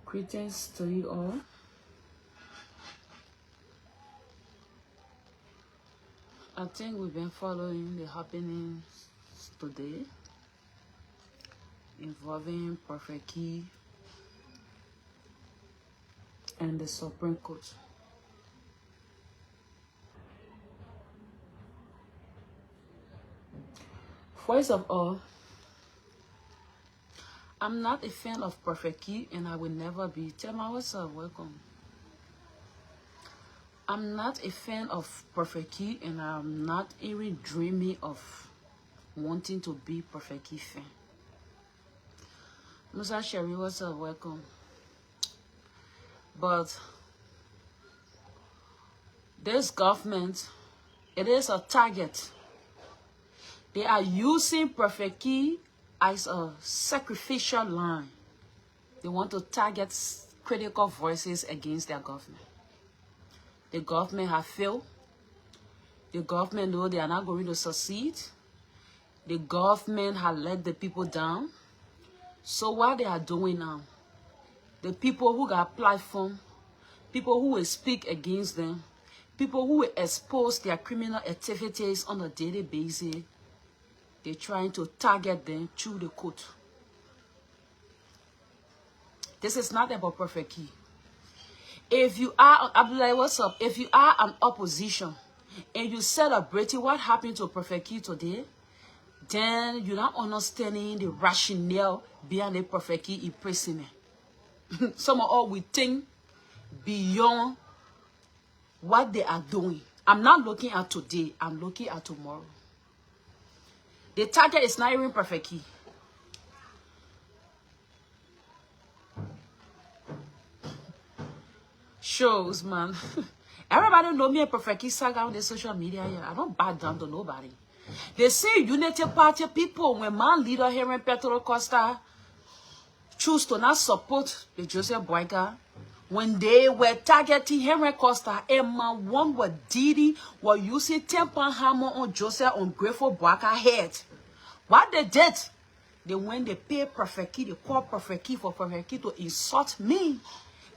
Greetings to you all. I think we've been following the happenings today involving Prophet Key and the Supreme Court. First of all, I'm not a fan of Prophet Key, and I will never be. Tell my what's up, welcome. I'm not a fan of Prophet Key, and I'm not even dreaming of wanting to be Prophet Key fan. Musa Sherry, what's up, welcome. But this government, it is a target. They are using Prophet Key as a sacrificial line. They want to target critical voices against their government. The government have failed. The government know they are not going to succeed. The government has let the people down. So what they are doing now, the people who got platform, people who will speak against them, people who will expose their criminal activities on a daily basis, they're trying to target them through the court. This is not about Prophet Key. If you are, Abdullah, what's up? If you are an opposition and you celebrating what happened to Prophet Key today, then you're not understanding the rationale behind the Prophet Key imprisonment. Some of all we think beyond what they are doing. I'm not looking at today, I'm looking at tomorrow. The target is not even Prophet Key. Shows, man. Everybody know me a Prophet Key saga on the social media here. I don't back down to nobody. They say Unity Party people, when man leader here in Petro Costa choose to not support the Joseph Boyka, when they were targeting Henry Costa, and man one were Didi were using 10-pound hammer on Joseph Ungrateful Boyka head. What they did, they went, they pay Prophet Key, they call Prophet Key for Prophet Key to insult me.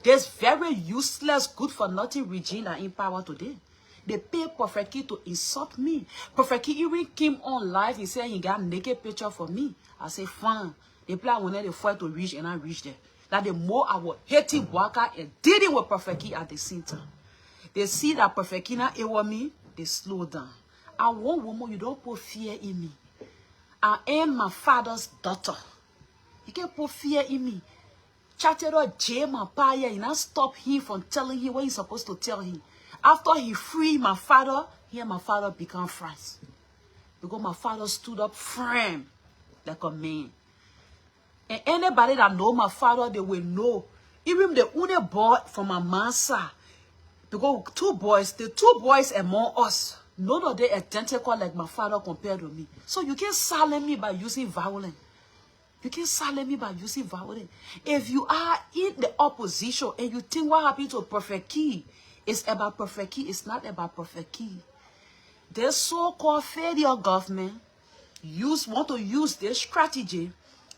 This very useless, good-for-nothing regime that in power today. They pay Prophet Key to insult me. Prophet Key even came on live, he said he got a naked picture for me. I say, fine. They plan when they fight to reach, and I reach there. That the more I was hating Boyka and did it with Prophet Key at the same time. They see that Prophet Key now it me, they slow down. I want woman, you don't put fear in me. I am my father's daughter. You can't put fear in me. Chatted or Jay my pa, you not stop him from telling him what he's supposed to tell him. After he freed my father, he and my father become friends. Because my father stood up firm like a man. And anybody that know my father, they will know. Even the only boy from my mom's side. Because the two boys among us, none of them identical like my father compared to me. So you can't silence me by using violence. You can't silence me by using violence. If you are in the opposition and you think what happened to Prophet Key is about Prophet Key, it's not about Prophet Key. This so-called failure government want to use this strategy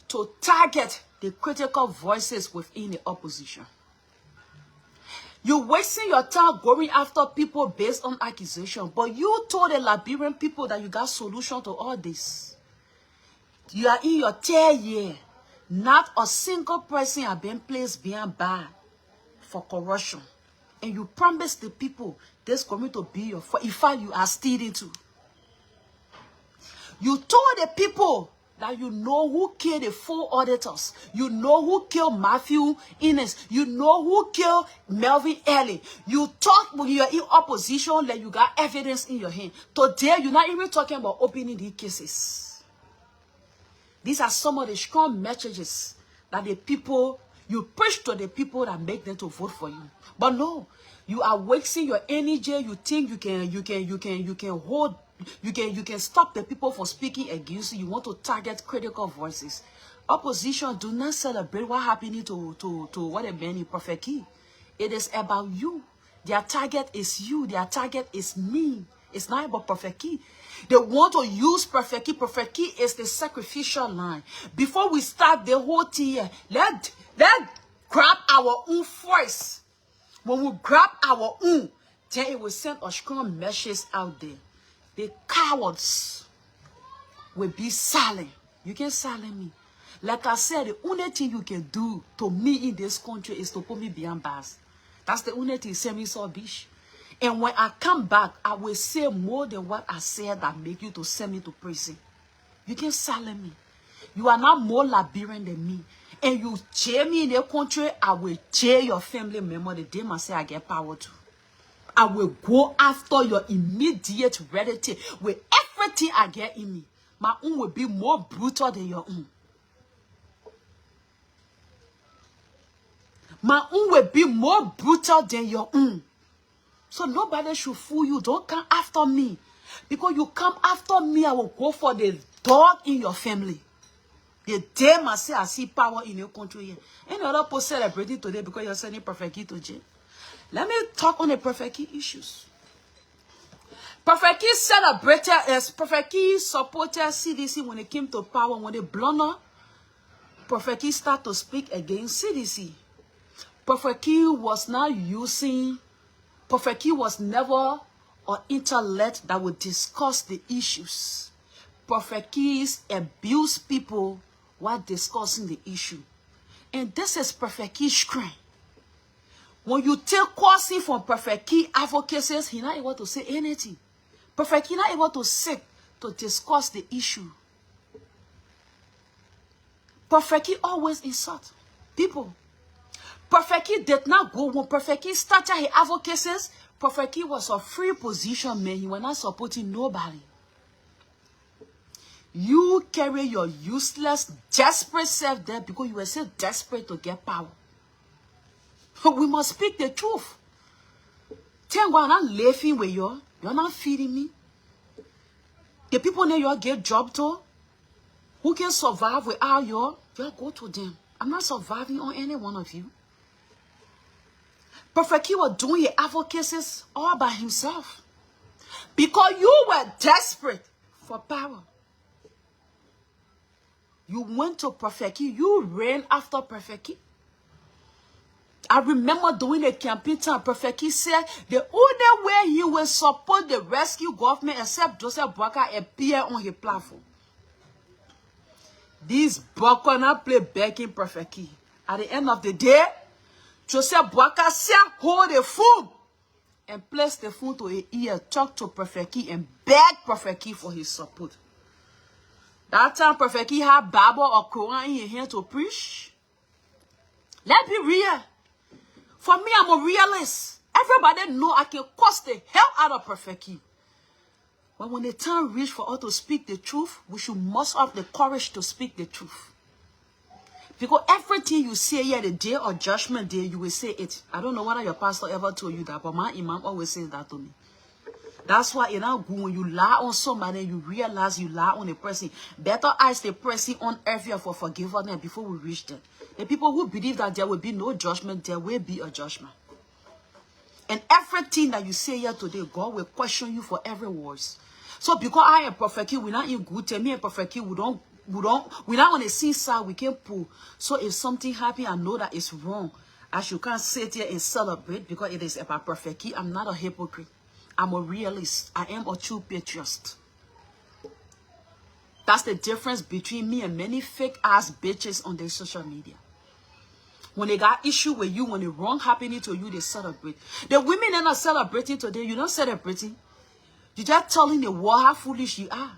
to target the critical voices within the opposition. You're wasting your time going after people based on accusation, but you told the Liberian people that you got solution to all this. You are in your 10th year. Not a single person has been placed behind bar for corruption. And you promise the people this going to be your fault. In fact, you are stealing too. You told the people that you know who killed the 4 auditors. You know who killed Matthew Innes. You know who killed Melvin Early. You talk when you are in opposition like you got evidence in your hand. Today, you're not even talking about opening these cases. These are some of the strong messages that the people, You preach to the people that make them to vote for you. But no, you are wasting your energy. You think you can stop the people from speaking against you. You want to target critical voices. Opposition do not celebrate what happening to what a man in Prophet Key. It is about you. Their target is you. Their target is me. It's not about Prophet Key. They want to use Prophet Key. Prophet Key is the sacrificial line. Before we start the whole thing here, let's grab our own voice. When we grab our own, then it will send a strong message out there. The cowards will be silent. You can't silence me. Like I said, the only thing you can do to me in this country is to put me behind bars. That's the only thing. Send me so bitch. And when I come back, I will say more than what I said that make you to send me to prison. You can't silence me. You are not more Liberian than me. And you jail me in the country, I will jail your family member the day I say I get power to. I will go after your immediate relative with everything I get in me. My own will be more brutal than your own. My own will be more brutal than your own. So nobody should fool you. Don't come after me. Because you come after me, I will go for the dog in your family. The day I say I see power in your country here. Any other people celebrating today because you're sending Prophet Key to jail. Let me talk on the Prophet Key issues. Prophet Key celebrated as Prophet Key supported CDC when it came to power. When they blunder, Prophet Key started to speak against CDC. Prophet Key was not using... Prophet Key was never an intellect that would discuss the issues. Prophet Keys abuse people while discussing the issue. And this is Prophet Key's strength. When you take coursing from Prophet Key advocacies, he's not able to say anything. Prophet Key not able to sit to discuss the issue. Prophet Key always insult people. Prophet Key did not go. When Prophet Key started his advocacies, Prophet Key was a free position man. He was not supporting nobody. You carry your useless, desperate self there because you were so desperate to get power. We must speak the truth. Tell God, I'm not laughing with you. You're not feeding me. The people that you get job to, who can survive without you, you go to them. I'm not surviving on any one of you. Prophet Key was doing your advocacies all by himself. Because you were desperate for power. You went to Prophet Key. You ran after Prophet Key. I remember doing a campaign time. Prophet Key said the only way he will support the rescue government except Joseph Boakai appear on his platform. These Boakai not play back in Prophet Key. At the end of the day, Joseph Boakai said, hold the phone and place the phone to his ear, talk to Prophet Key and beg Prophet Key for his support. That time Prophet Key had Bible or Quran in his hand to preach. Let's be real. For me, I'm a realist. Everybody know I can cost the hell out of Prophet Key. But when the time reach for us to speak the truth, we should must have the courage to speak the truth. Because everything you say here, the day of judgment day, you will say it. I don't know whether your pastor ever told you that, but my imam always says that to me. That's why it's not good when you lie on somebody, you realize you lie on a person. Better ask the person on earth here for forgiveness before we reach them. The people who believe that there will be no judgment, there will be a judgment. And everything that you say here today, God will question you for every word. So because I am Prophet Key, we're not in good time. Me and Prophet Key, we're not on the same side, we can pull. So if something happens, I know that it's wrong. I should can't sit here and celebrate because it is about Prophet Key. I'm not a hypocrite. I'm a realist. I am a true patriot. That's the difference between me and many fake ass bitches on their social media. When they got issue with you, when the wrong happening to you, they celebrate. The women that are celebrating today, you're not celebrating. You're just telling the world how foolish you are.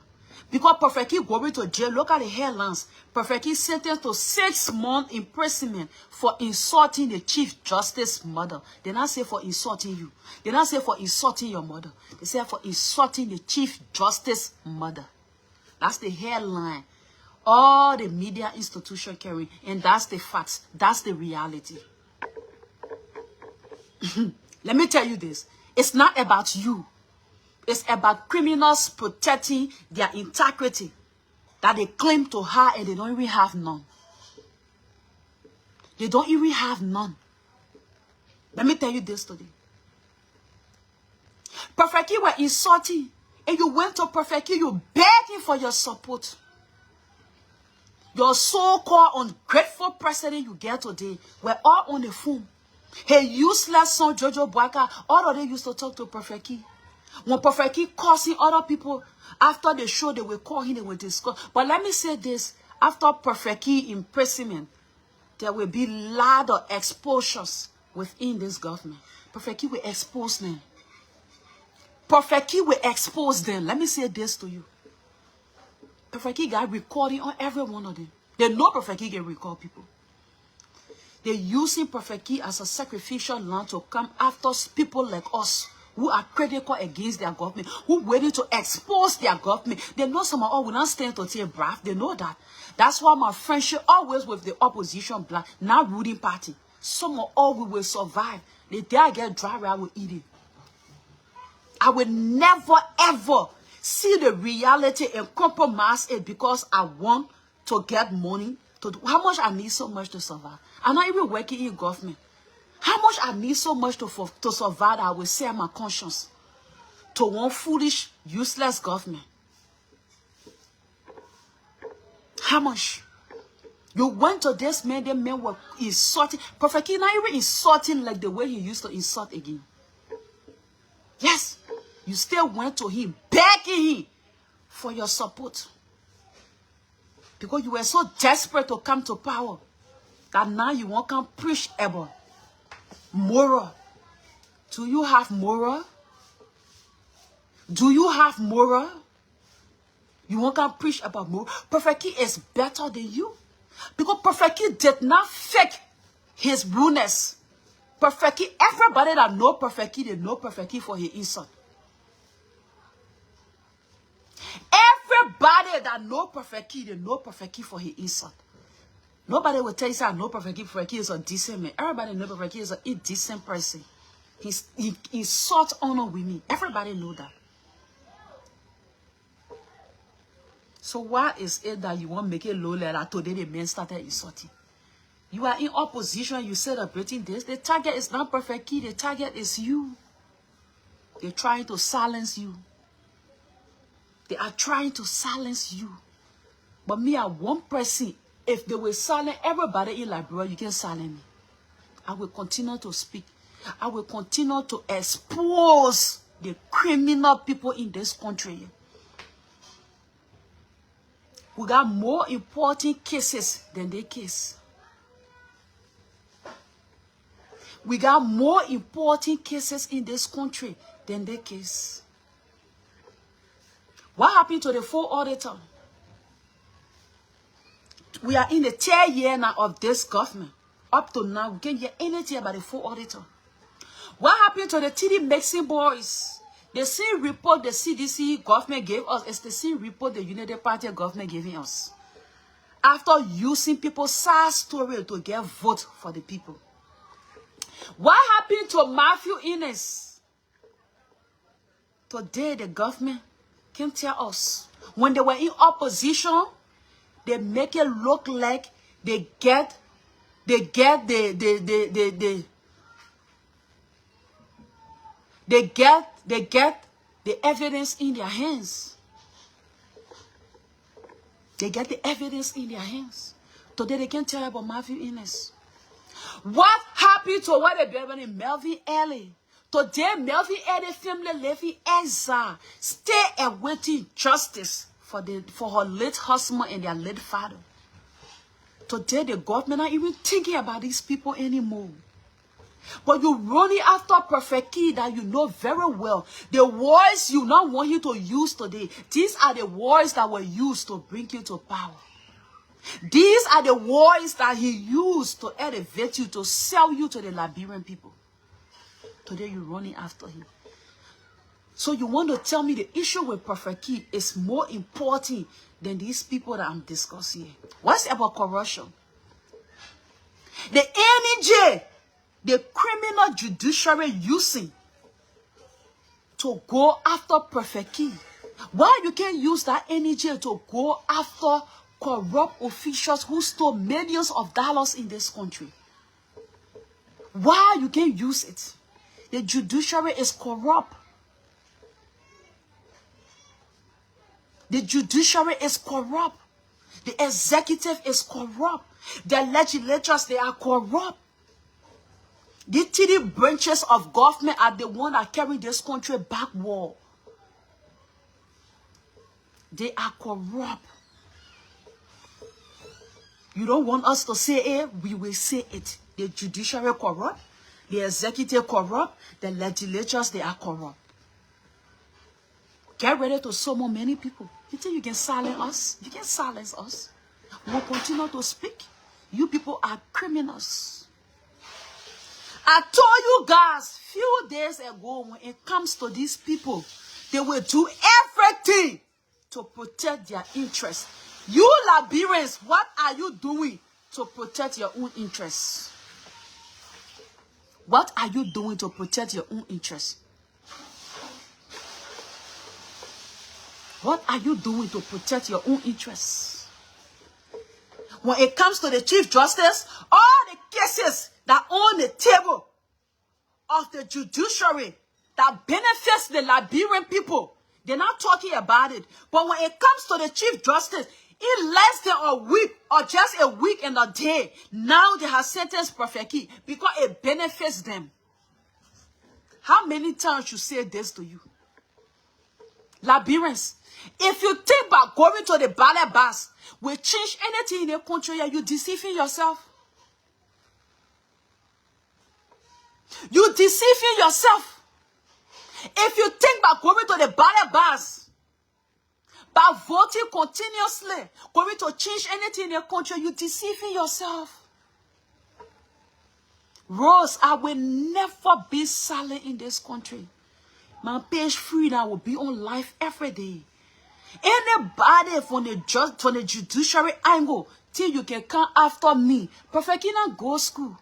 Because Prophet Key going to jail, look at the headlines. Prophet Key sentenced to 6 months imprisonment for insulting the Chief Justice mother. They not say for insulting you. They not say for insulting your mother. They say for insulting the Chief Justice mother. That's the headline All the media institution carrying. And that's the facts. That's the reality. Let me tell you this. It's not about you. It's about criminals protecting their integrity that they claim to have and they don't even have none. They don't even have none. Let me tell you this today. Prophet Key were insulting, and you went to Prophet Key, you begging for your support. Your so-called ungrateful president you get today were all on the phone. Her useless son, Jojo Boaka, all of them used to talk to Prophet Key. When Prophet Key cursing other people, after the show, they will call him, they will discuss. But let me say this, after Prophet Key imprisonment, there will be a lot of exposures within this government. Prophet Key will expose them. Prophet Key will expose them. Let me say this to you. Prophet Key got recording on every one of them. They know Prophet Key can record people. They're using Prophet Key as a sacrificial lamb to come after people like us who are critical against their government, who ready to expose their government. They know some of us will not stand to take breath. They know that. That's why my friendship always with the opposition black, not ruling party. Some of us we will survive. The day I get dry, I will eat it. I will never ever see the reality and compromise it because I want to get money. To do. How much I need so much to survive? I'm not even working in government. How much I need so much to survive that I will sell my conscience to one foolish, useless government? How much? You went to this man, the man were insulting. Prophet King not even insulting like the way he used to insult again. Yes, you still went to him, begging him for your support. Because you were so desperate to come to power that now you won't come preach about moral. Do you have moral? Do you have moral? You won't come preach about moral. Prophet Key is better than you. Because Prophet Key did not fake his rudeness. Prophet Key, everybody that know Prophet Key, they know Prophet Key for his insult. Everybody that know Prophet Key, they know Prophet Key for his insult. Nobody will tell you, say, I know Prophet Key is a decent man. Everybody know Prophet Key is an indecent person. He insult honor with me. Everybody know that. So why is it that you want to make it low level? Today the men started insulting. You are in opposition, you celebrating this. The target is not Prophet Key, the target is you. They're trying to silence you. They are trying to silence you. But me, I one person. If they will silence everybody in Liberia, you can silence me. I will continue to speak. I will continue to expose the criminal people in this country. We got more important cases than their case. We got more important cases in this country than their case. What happened to the full auditor? We are in the 10th year now of this government. Up to now, we can't hear anything about the full auditor. What happened to the TD Mixing boys? The same report the CDC government gave us is the same report the United Party government giving us. After using people's sad story to get vote for the people. What happened to Matthew Innes? Today the government can tell us. When they were in opposition, they make it look like they get the evidence in their hands. They get the evidence in their hands. Today they can't tell about Matthew Innes. What happened to what they built in Melvin Early? Today Melvin Early family live in exile, stay awaiting justice for her late husband and their late father. Today the government not even thinking about these people anymore. But you're running after Prophet Key that you know very well. The words you not want him to use today, these are the words that were used to bring you to power. These are the words that he used to elevate you, to sell you to the Liberian people. Today you're running after him. So you want to tell me the issue with Prophet Key is more important than these people that I'm discussing here. What's about corruption? The NEJ, the criminal judiciary using to go after Prophet Key. Why you can't use that NEJ to go after corrupt officials who stole millions of dollars in this country? Why you can't use it? The judiciary is corrupt. The judiciary is corrupt. The executive is corrupt. The legislatures, they are corrupt. The 3 branches of government are the one that carry this country backward. They are corrupt. You don't want us to say it, we will say it. The judiciary corrupt, the executive corrupt, the legislatures, they are corrupt. Get ready to summon many people. You think you can silence us? You can silence us. We'll continue to speak. You people are criminals. I told you guys few days ago, when it comes to these people, they will do everything to protect their interests. You Liberians, what are you doing to protect your own interests? What are you doing to protect your own interests? What are you doing to protect your own interests? When it comes to the Chief Justice, all the cases that on the table of the judiciary that benefits the Liberian people, they're not talking about it. But when it comes to the Chief Justice, in less than a week or just a week and a day, now they have sentenced Prophet Key because it benefits them. How many times you say this to you? Liberians, if you think about going to the ballot box will change anything in the country, you're deceiving yourself. You're deceiving yourself. If you think about going to the ballot box, by voting continuously, going to change anything in the country, you're deceiving yourself. Rose, I will never be silent in this country. My page freedom will be on live every day. Anybody from the judiciary angle, till you can come after me. Prophet Kina go school.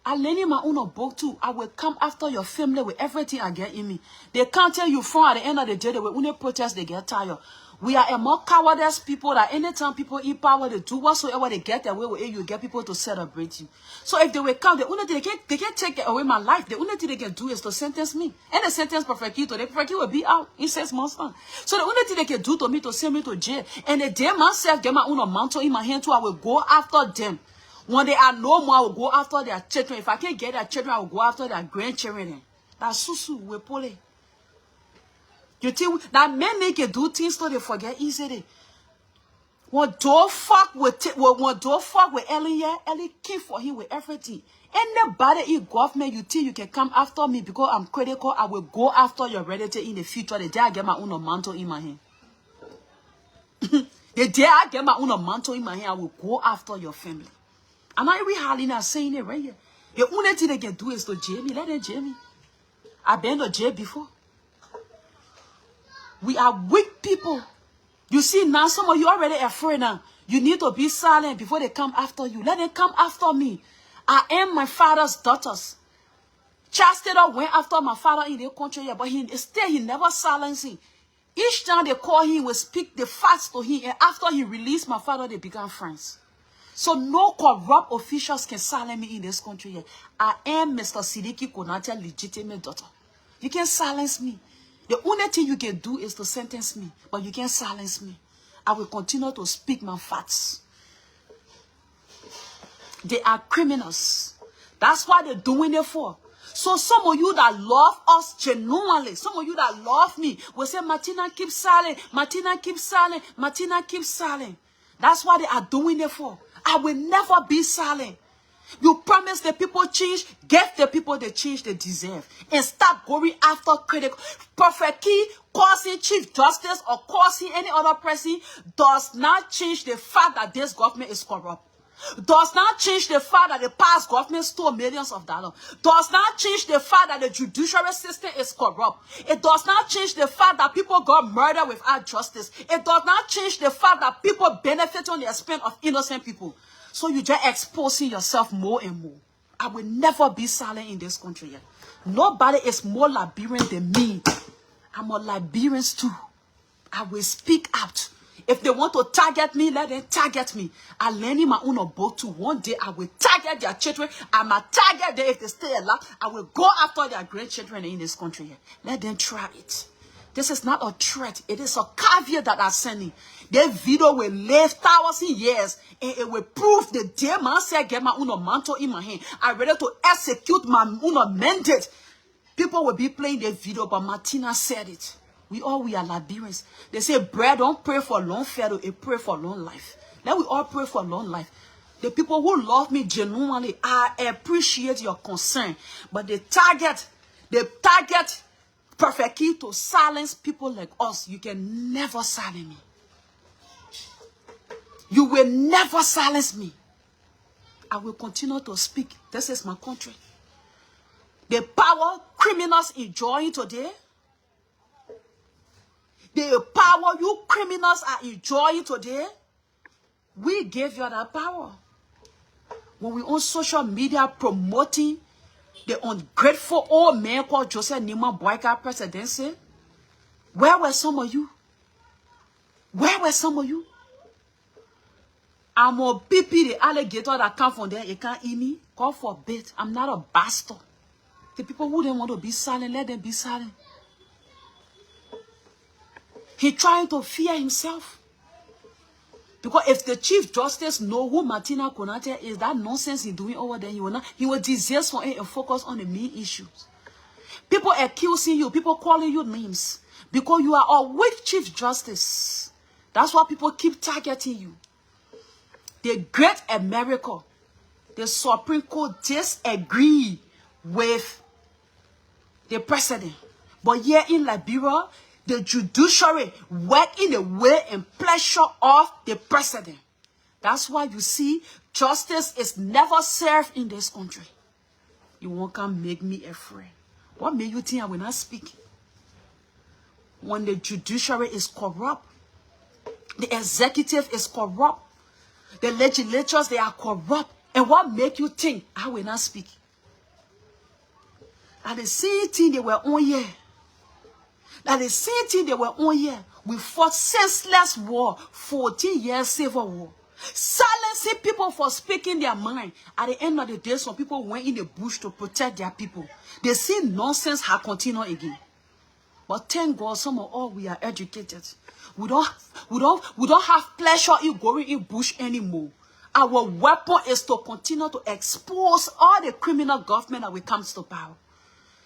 I learn my own book too. I will come after your family with everything I get in me. They can't tell you from at the end of the day, they will only protest, they get tired. We are a more cowardice people that anytime people in power, they do whatsoever they get away with it, you get people to celebrate you. So if they will come, the only thing they can't take away my life. The only thing they can do is to sentence me. And the sentence Prophet Key today, Prophet Key will be out in 6 months time. So the only thing they can do to me to send me to jail. And the day myself get my own mantle in my hand too, I will go after them. When they are no more, I will go after their children. If I can't get their children, I will go after their grandchildren. That's susu, we pull it. You think that men can do things so they forget easily. When don't fuck with Ellie, Ellie came for him with everything. Anybody in government, you think you can come after me because I'm critical, I will go after your relative in the future. The day I get my own mantle in my hand. The day I get my own mantle in my hand, I will go after your family. I'm not even hardly not saying it right here. The only thing they can do is to jail me. Let them jail me. I've been to jail before. We are weak people. You see now, some of you already afraid now. You need to be silent before they come after you. Let them come after me. I am my father's daughters. Chastity went after my father in the country, but he never silenced him. Each time they call him, we speak the facts to him, and after he released my father, they become friends. So no corrupt officials can silence me in this country yet. I am Mr. Sidiki Konateh legitimate daughter. You can't silence me. The only thing you can do is to sentence me, but you can't silence me. I will continue to speak my facts. They are criminals. That's why they're doing it for. So some of you that love us genuinely, some of you that love me, will say, Matina, keep silent. Matina, keep silent. Matina, keep silent. That's why they are doing it for. I will never be silent. You promise the people change, give the people the change they deserve. And stop going after critical. Prophet Key causing Chief Justice or causing any other person does not change the fact that this government is corrupt. Does not change the fact that the past government stole millions of dollars. Does not change the fact that the judiciary system is corrupt. It does not change the fact that people got murdered without justice. It does not change the fact that people benefit on the expense of innocent people. So you just exposing yourself more and more. I will never be silent in this country yet. Nobody is more Liberian than me. I'm a Liberian too. I will speak out. If they want to target me, let them target me. I learn in my own boat too. One day I will target their children. I'm a target them if they stay alive. I will go after their grandchildren in this country here. Let them try it. This is not a threat. It is a caveat that I'm sending. That video will live 1,000 years. And it will prove the day man said get my own mantle in my hand. I'm ready to execute my own mandate. People will be playing the video, but Matina said it. We are Liberians. They say bread don't pray for long fare, it pray for long life. Let we all pray for long life. The people who love me genuinely, I appreciate your concern. But they target Perfect Key to silence people like us. You can never silence me. You will never silence me. I will continue to speak. This is my country. The power criminals enjoying today, the power you criminals are enjoying today, we gave you that power. When we on social media promoting the ungrateful old man called Joseph Nima Boyka presidency, where were some of you? Where were some of you? I'm a PP, the alligator that come from there, it can't eat me. God forbid. I'm not a bastard. The people who don't want to be silent, let them be silent. He trying to fear himself. Because if the Chief Justice know who Matina Konateh is, that nonsense he's doing over there, he will desist from it and focus on the main issues. People accusing you, people calling you names, because you are a weak Chief Justice. That's why people keep targeting you. The great America, the Supreme Court disagree with the president. But here in Liberia, the judiciary work in the way and pleasure of the president. That's why you see justice is never served in this country. You won't come make me afraid. What made you think I will not speak? When the judiciary is corrupt, the executive is corrupt, the legislatures, they are corrupt. And what make you think I will not speak? And the same thing they were on here. That the same thing they were on here. We fought senseless war, 14 years civil war. Silencing people for speaking their mind. At the end of the day, some people went in the bush to protect their people. They see nonsense has continued again. But thank God, some of us, we are educated. We don't have pleasure in going in bush anymore. Our weapon is to continue to expose all the criminal government that will come to power.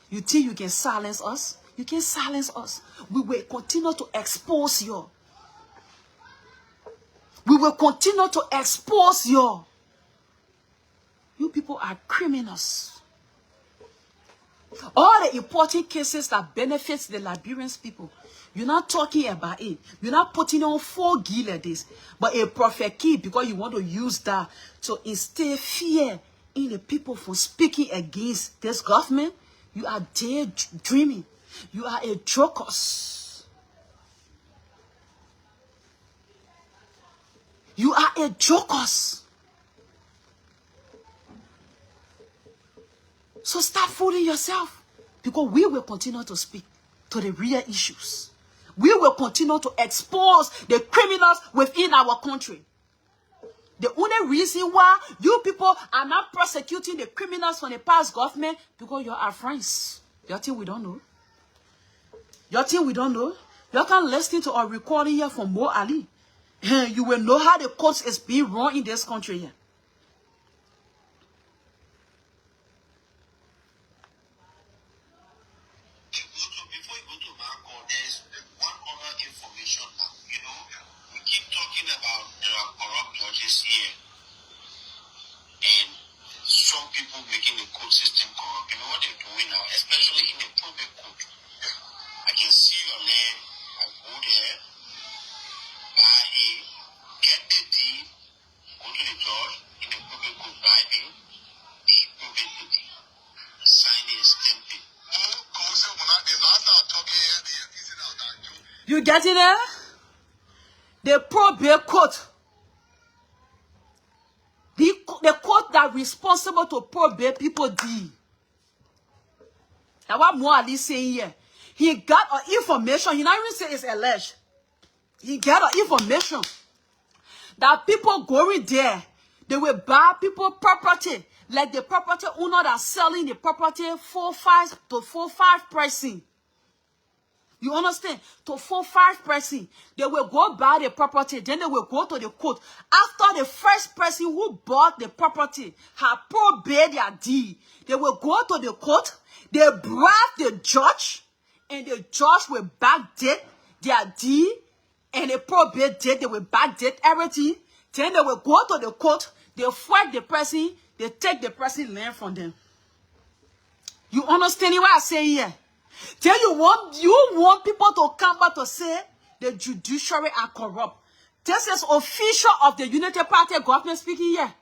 You think you can silence us? You can silence us. We will continue to expose you. We will continue to expose you. You people are criminals. All the important cases that benefits the Liberians people, you're not talking about it. You're not putting on 4 gil like this. But a Prophet Key, because you want to use that to instill fear in the people from speaking against this government, you are daydreaming. You are a jokers. You are a jokers. So stop fooling yourself. Because we will continue to speak to the real issues. We will continue to expose the criminals within our country. The only reason why you people are not prosecuting the criminals from the past government, because you are friends. You think we don't know? You think we don't know? You can listen to our recording here from Mo Ali. You will know how the courts is being run in this country here. Before you go to Marco, there's one other information now. You know, we keep talking about there are corrupt judges here, and some people making the court system corrupt. You know what they're doing now, especially in the probate court. I can see your name. I go there, buy a, get the deed, go to the judge. In could bribing, they prove it with the signing and stamping. You get it there? The probate court. The court that responsible to probate people deed. That's what Mo Ali saying here. He got information. He not even say it's alleged. He got information that people going there, they will buy people property. Like the property owner that's selling the property 4-5 to 4-5 pricing. You understand? To 4-5 pricing. They will go buy the property. Then they will go to the court. After the first person who bought the property had probate their deed, they will go to the court. They bribe the judge. And the judge will backdate their deed. And the probate date, they will backdate everything. Then they will go to the court. They fight the person. They take the person land from them. You understand what I'm saying here? Then you want people to come back to say the judiciary are corrupt. This is official of the United Party government speaking here.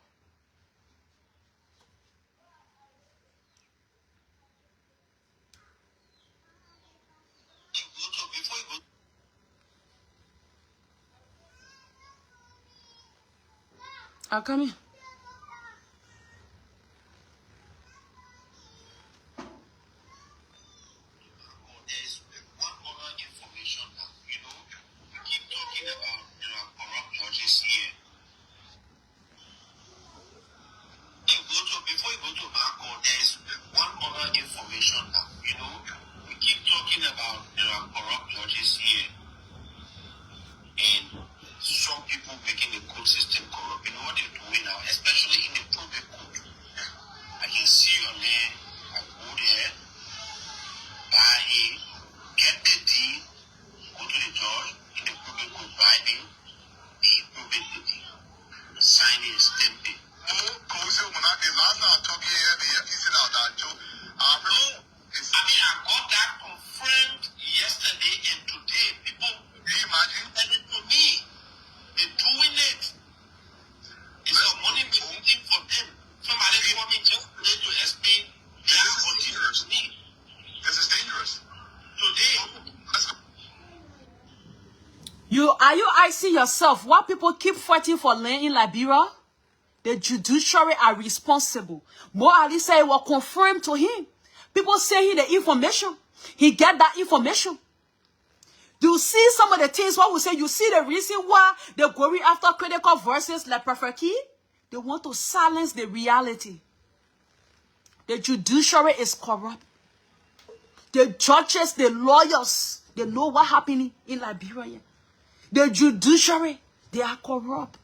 I'll come in. There's one other information now. You know, we keep talking about corrupt judges here. Before you go to Marco, there's one other information now. You know, we keep talking about corrupt judges here. And some people making the court system corrupt. You know what they're doing now, especially in the probate court. I can see your name, I go there, buy it, get the deed, go to the judge, in the probate court, bribing, they probate the deed, sign it, stamp it. I got that confirmed yesterday and today. People, do you imagine? And it to me, they're doing it. It's a money making for them. Somebody told me just today to explain their continuous need. This is dangerous. Today, Are you asking yourself why people keep fighting for land in Liberia? The judiciary are responsible. Mo Ali said it was confirmed to him. People say the information. He get that information. You see some of the things what we say, you see the reason why they're going after critical voices like Prophet Key? They want to silence the reality. The judiciary is corrupt. The judges, the lawyers, they know what happening in Liberia. The judiciary, they are corrupt.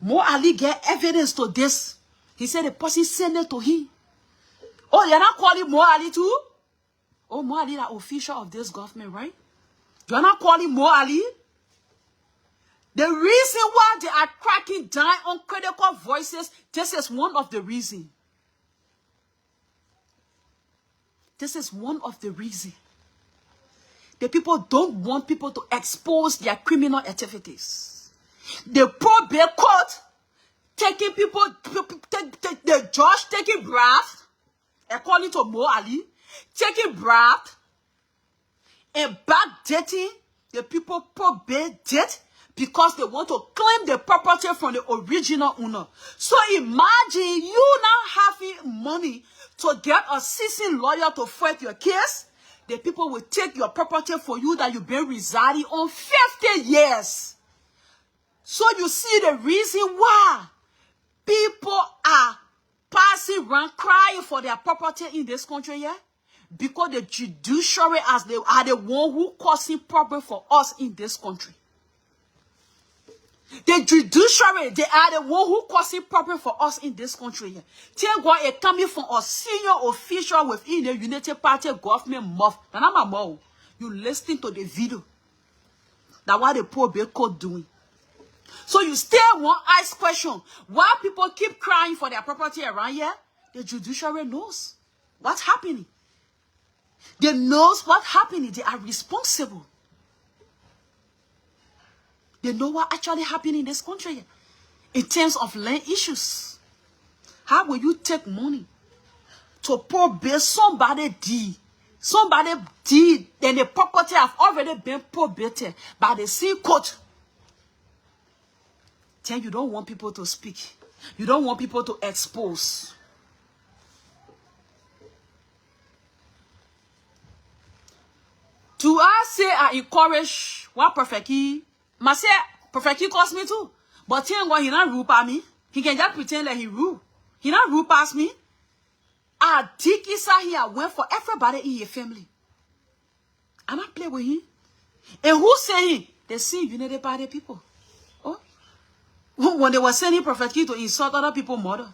Mo Ali get evidence to this. He said the person sent it to him. Oh, you're not calling Mo Ali too? Oh, Mo Ali is the official of this government, right? You're not calling Mo Ali? The reason why they are cracking down on critical voices, this is one of the reasons. This is one of the reasons. The people don't want people to expose their criminal activities. The probate court taking people, the judge taking breath, according to Mo Ali, taking breath and backdating the people probate debt because they want to claim the property from the original owner. So imagine you now having money to get a seasoned lawyer to fight your case. The people will take your property for you that you've been residing on 50 years. So you see the reason why people are passing around crying for their property in this country, yeah? Because the judiciary are the one who causing problem for us in this country. The judiciary, they are the one who causing problem for us in this country. Yeah. Thank God it coming from a senior official within the United Party government mouth. And I'm a mouth. You listening to the video. That's what the probate court doing. So you still want to ask question. Why people keep crying for their property around here? The judiciary knows what's happening. They knows what's happening. They are responsible. They know what actually happened in this country. in terms of land issues? How will you take money to probate somebody deed? Somebody deed, then the property have already been probated by the same court. Then you don't want people to speak. You don't want people to expose. Do I say I encourage what Prophet Key? I say Prophet Key calls me too. But he not rule by me. He can just pretend like he rule. He not rule past me. I think Isa here went for everybody in your family. I not play with him. And who say him? They see united by the people. Oh, when they were sending Prophet Key to insult other people's mother,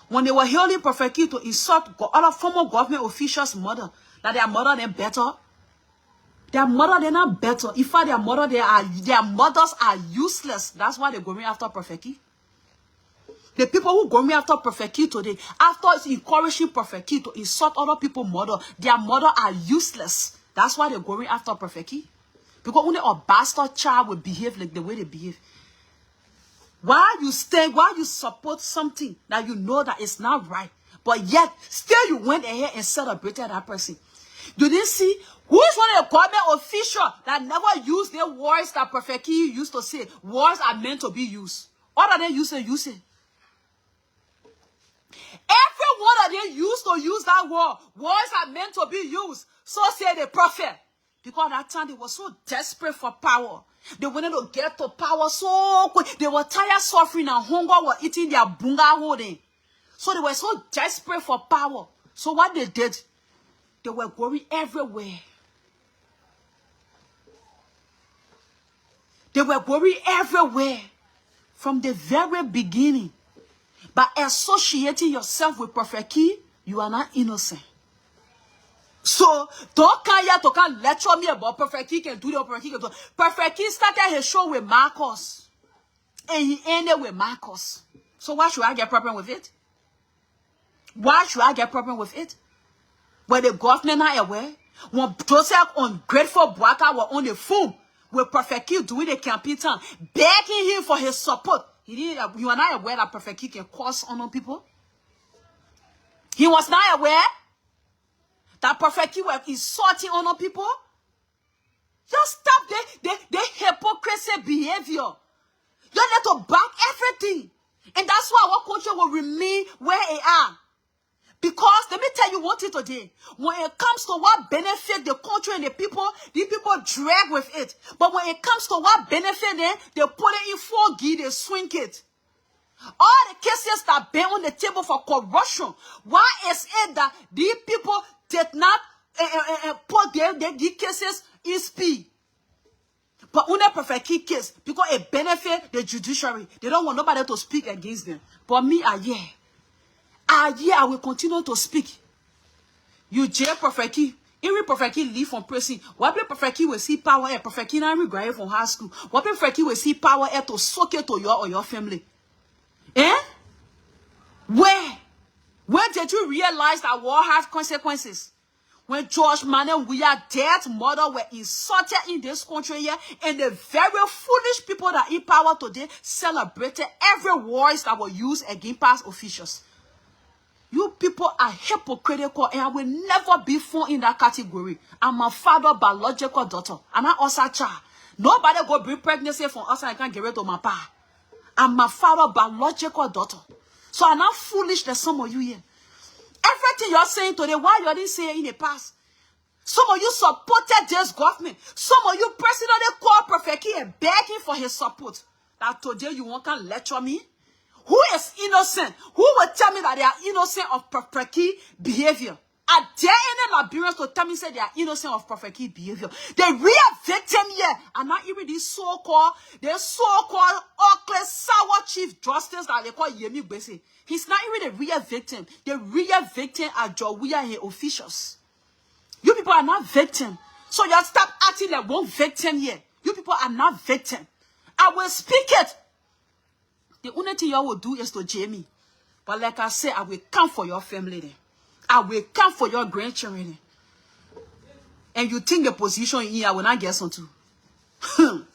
when they were hailing Prophet Key to insult other former government officials' mother, that their mother them better. Their mother they're not better. In fact, their mothers are useless. That's why they're going after Prophet Key. The people who going after Prophet Key today, after encouraging Prophet Key to insult other people's mother, their mother are useless. That's why they're going after Prophet Key. Because only a bastard child will behave like the way they behave. Why you support something that you know that is not right, but yet still you went ahead and celebrated that person. You didn't see who is one of the government official that never used the words that Prophet Key used to say. Words are meant to be used. All of them use it. Every one of them used to use that word. Words are meant to be used. So said the prophet. Because at that time they were so desperate for power. They wanted to get to power so quick. They were tired, suffering, and hunger were eating their bunga holding. So they were so desperate for power. So what they did, they were going everywhere. They were going everywhere from the very beginning. By associating yourself with Prophet Key, you are not innocent. So, don't come here to lecture me about Prophet Key can do the Prophet Key can do. Prophet Key started his show with Marcus. And he ended with Marcus. So why should I get problem with it? Why should I get problem with it? When the government not aware, when Joseph ungrateful Boaka were on the phone with Prophet Key doing the campaign time, begging him for his support. You are not aware that Prophet Key can cause on people? He was not aware that Prophet Key was insulting on people? Just stop the hypocrisy behavior. You need to back everything. And that's why our country will remain where it are. Because let me tell you one thing today. When it comes to what benefit the country and the people drag with it. But when it comes to what benefit them, they put it in 4G, they swing it. All the cases that been on the table for corruption, why is it that these people did not put their cases in speed? But on the Prophet Key case, because it benefit the judiciary, they don't want nobody to speak against them. But me, I will continue to speak. You jail Prophet Key. Even Prophet Key leave from prison. What if Prophet Key will see power at Prophet Key now graduate from high school? What if Prophet Key will see power at to soak it to your or your family? Eh? Where did you realize that war has consequences? When George Manuel Weah dead mother were insulted in this country here, and the very foolish people that in power today celebrated every voice that were used against past officials. You people are hypocritical, and I will never be found in that category. I'm my father's biological daughter. I'm not also a child. Nobody go bring pregnancy from us and I can't get rid of my pa. I'm my father's biological daughter. So I'm not foolish that some of you here. Everything you're saying today, why you didn't say it in the past? Some of you supported this government. Some of you personally called Prophet Key and begging for his support. That today you won't can lecture me? Who is innocent? Who will tell me that they are innocent of Prophet Key behavior? Are there any Liberians to tell me say they are innocent of Prophet Key behavior? The real victim here are not even these so-called ugly, sour chief justice that they call Yemi Bese. He's not even the real victim. The real victim are Jowia and officials. You people are not victim. So you stop acting like one victim here. You people are not victim. I will speak it. The only thing you will do is to jail me. But like I said, I will come for your family then. I will come for your grandchildren. And you think the position in here, I will not get some too.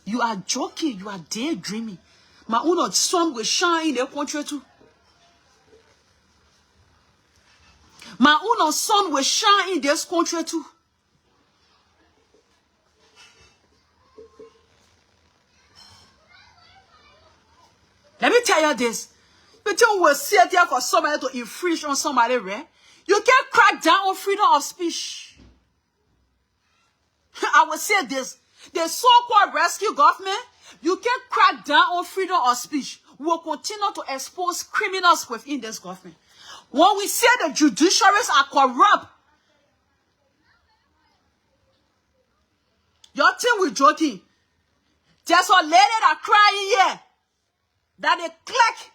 You are joking. You are daydreaming. My own sun will shine in the country too. My own sun will shine in this country too. Let me tell you this. But you will sit there for somebody to infringe on somebody, right? You can't crack down on freedom of speech. I will say this. The so-called rescue government, you can't crack down on freedom of speech. We will continue to expose criminals within this government. When we say the judiciaries are corrupt, your team will joking. There's a lady that crying here that they click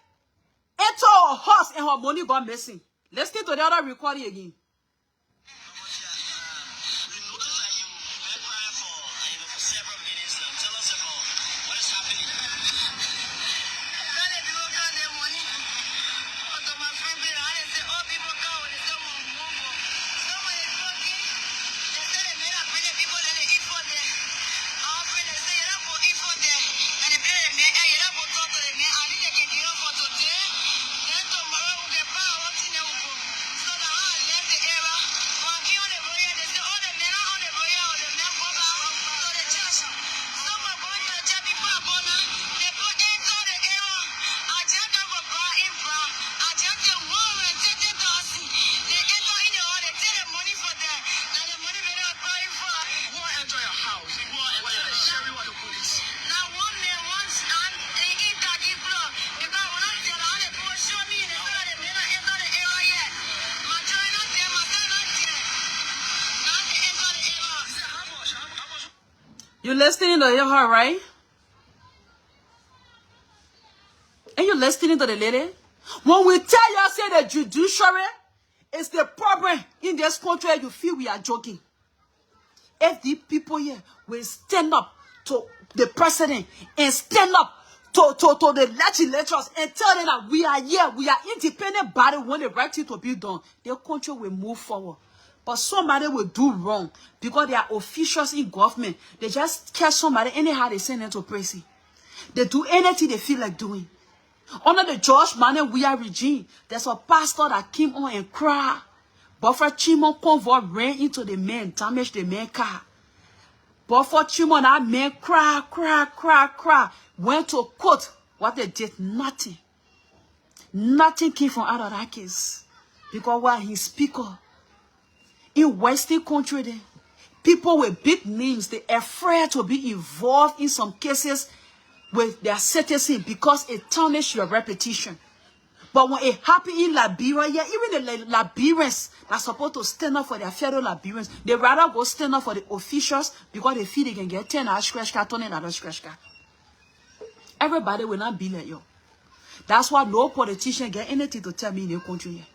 into her house and her money got missing. Listen to the other recording again. You listening to her, right? And you listening to the lady? When we tell you, say the judiciary is the problem in this country, you feel we are joking. If the people here will stand up to the president and stand up to the legislators and tell them that we are here, we are independent body when the right thing to be done, the country will move forward. But somebody will do wrong because they are officials in government. They just catch somebody anyhow they send them to prison. They do anything they feel like doing. Under the George Manuel Weah regime, there's a pastor that came on and cried. But for Chimon convoy ran into the man, damaged the man's car. But for Chimon, that man cry. Went to court. What they did, nothing. Nothing came from out of that case. Because while he speaker, in Western country, there, people with big names, they are afraid to be involved in some cases with their citizen because it tarnishes your reputation. But when it happens in Liberia, yeah, even the Liberians are supposed to stand up for their fellow Liberians. They rather go stand up for the officials because they feel they can get 10 scratch card, 20 scratch card. Everybody will not be like you. That's why no politician get anything to tell me in your country here.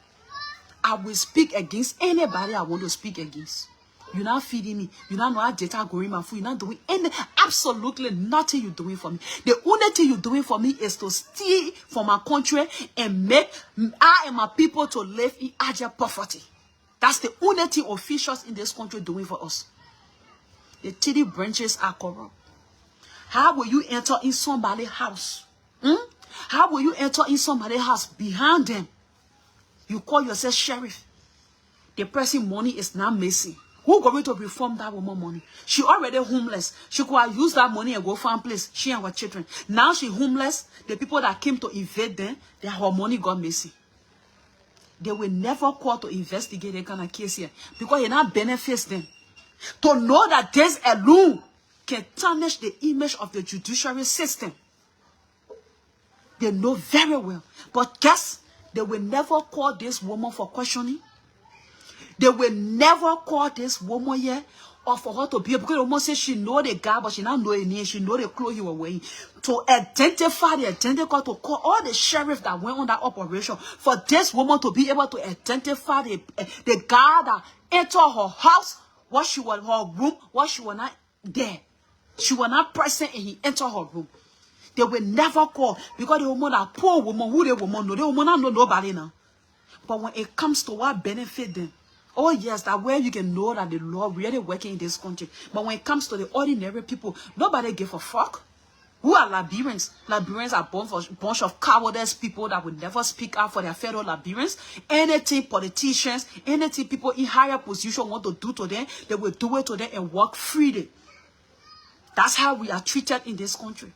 I will speak against anybody I want to speak against. You're not feeding me. You don't know how data going my food. You're not doing absolutely nothing you're doing for me. The only thing you're doing for me is to steal from my country and make I and my people to live in agile poverty. That's the only thing officials in this country doing for us. The titty branches are corrupt. How will you enter in somebody's house? How will you enter in somebody's house behind them? You call yourself sheriff. The person money is not missing. Who going to reform that woman money? She already homeless. She could have used that money and go find place. She and her children. Now she homeless. The people that came to invade them, her money got missing. They will never call to investigate that kind of case here because it not benefits them. To know that this alone can tarnish the image of the judiciary system. They know very well. But guess, they will never call this woman for questioning. They will never call this woman here or for her to be, because the woman says she know the guy, but she not know his name. She know the clothes he was wearing. To identify the identical, to call all the sheriff that went on that operation, for this woman to be able to identify the guy that entered her house, what she was her room, what she was not there. She was not present and he entered her room. They will never call because the woman, that poor woman, who the woman know, the woman don't know nobody now. But when it comes to what benefit them, oh yes, that where you can know that the law really working in this country. But when it comes to the ordinary people, nobody give a fuck. Who are Liberians? Liberians are bunch of cowardice people that will never speak out for their fellow Liberians. Anything politicians, anything people in higher position want to do to them, they will do it to them and walk freely. That's how we are treated in this country.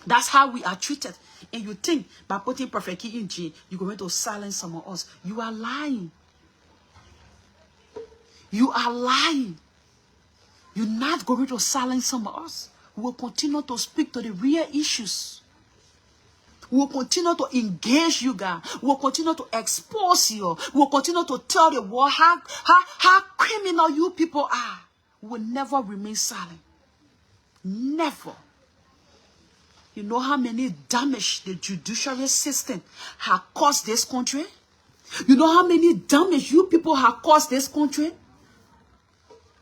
That's how we are treated. And you think by putting Prophet Key in jail, you're going to silence some of us. You are lying. You are lying. You're not going to silence some of us. We will continue to speak to the real issues. We will continue to engage you guys. We will continue to expose you. We will continue to tell the world how criminal you people are. We will never remain silent. Never. You know how many damage the judiciary system has caused this country? You know how many damage you people have caused this country?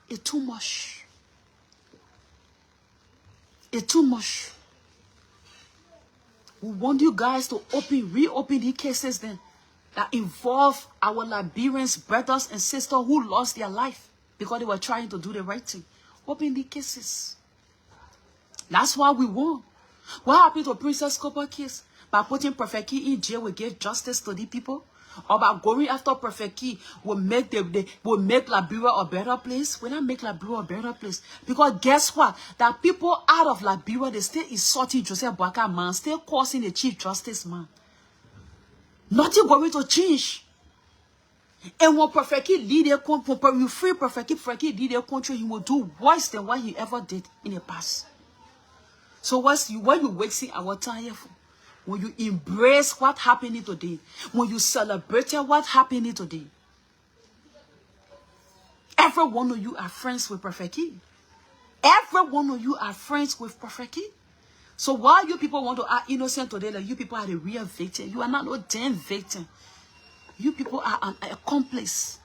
It's too much. It's too much. We want you guys to reopen the cases then that involve our Liberians, brothers and sisters who lost their life because they were trying to do the right thing. Open the cases. That's what we want. What happened to Princess Copper case? By putting Prophet Key in jail, we give justice to the people? Or by going after Prophet Key, will make Liberia a better place? Will not make Liberia a better place. Because guess what? That people out of Liberia, they still insulting Joseph Boakai, man, still causing the Chief Justice, man. Nothing going to change. And when Prophet Key lead their country, when you free Prophet Key lead their country, he will do worse than what he ever did in the past. So what you wasting our time here for? When you embrace what happening today, when you celebrate what happening today, every one of you are friends with Prophet Key. Every one of you are friends with Prophet Key. So while you people want to act innocent today, like you people are the real victim, you are not no damn victim. You people are an accomplice.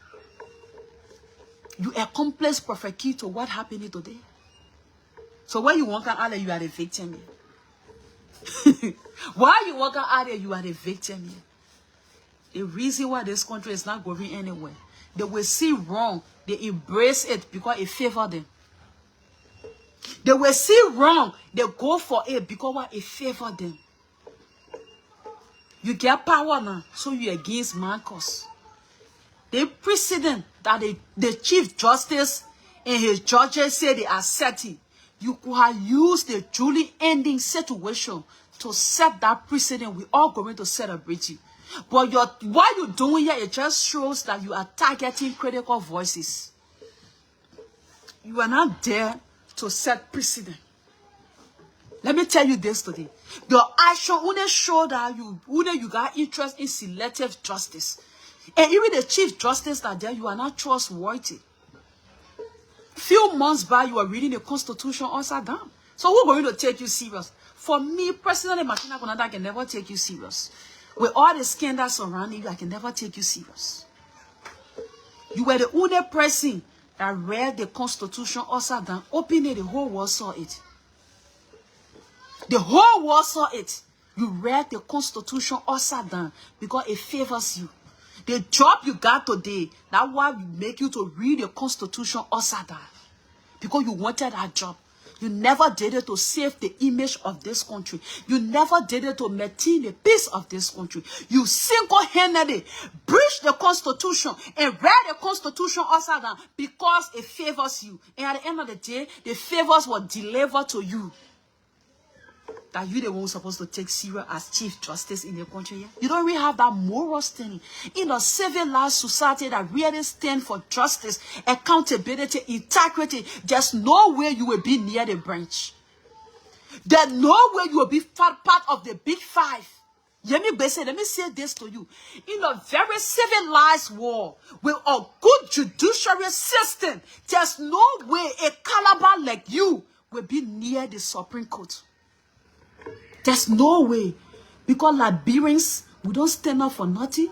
You accomplice Prophet Key to what happening today. So when you walk out there, you are the victim here. Why you walk out there, you are the victim here. The reason why this country is not going anywhere, they will see wrong, they embrace it because it favors them. They will see wrong, they go for it because what it favors them. You get power now, so you against man cause. The precedent that the Chief Justice and his judges say they are setting, you could have used the truly ending situation to set that precedent. We all going to celebrate you. But what you're doing here, it just shows that you are targeting critical voices. You are not there to set precedent. Let me tell you this today. Your action only show that you got interest in selective justice. And even the Chief Justice that there, you are not trustworthy. Few months back, you were reading the Constitution upside down. So who's going to take you serious? For me, personally, Matina, Konateh, I can never take you serious. With all the scandals surrounding you, I can never take you serious. You were the only person that read the Constitution upside down. Open it, the whole world saw it. The whole world saw it. You read the Constitution upside down because it favors you. The job you got today, that's why we make you to read the Constitution upside down. Because you wanted that job. You never did it to save the image of this country. You never did it to maintain the peace of this country. You single-handedly breached the Constitution and read the Constitution upside down because it favors you. And at the end of the day, the favors were delivered to you. That you the one supposed to take serious as Chief Justice in the country. Yeah? You don't really have that moral standing. In a civilized society that really stand for justice, accountability, integrity, there's no way you will be near the branch. There's no way you will be part of the big five. Let me say this to you. In a very civilized world, with a good judiciary system, there's no way a caliber like you will be near the Supreme Court. There's no way. Because Liberians, we don't stand up for nothing.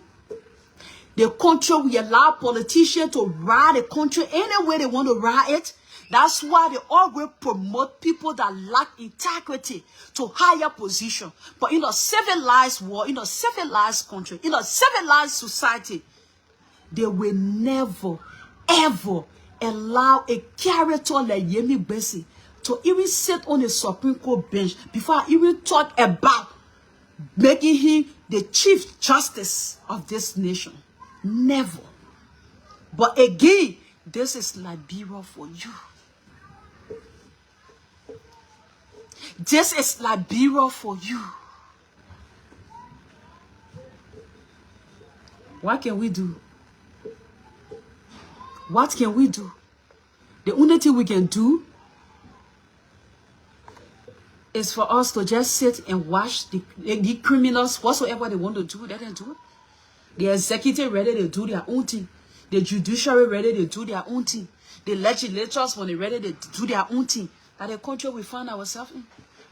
The country, we allow politicians to ride the country any way they want to ride it. That's why they always promote people that lack integrity to higher position. But in a civilized world, in a civilized country, in a civilized society, they will never, ever allow a character like Yemi Bessie to even sit on the Supreme Court bench before I even talk about making him the Chief Justice of this nation. Never. But again, this is Liberia for you. This is Liberia for you. What can we do? What can we do? The only thing we can do is for us to just sit and watch the criminals, whatsoever they want to do, let them do it. The executive ready to do their own thing. The judiciary ready to do their own thing. The legislators, when they're ready to do their own thing. That the country we find ourselves in.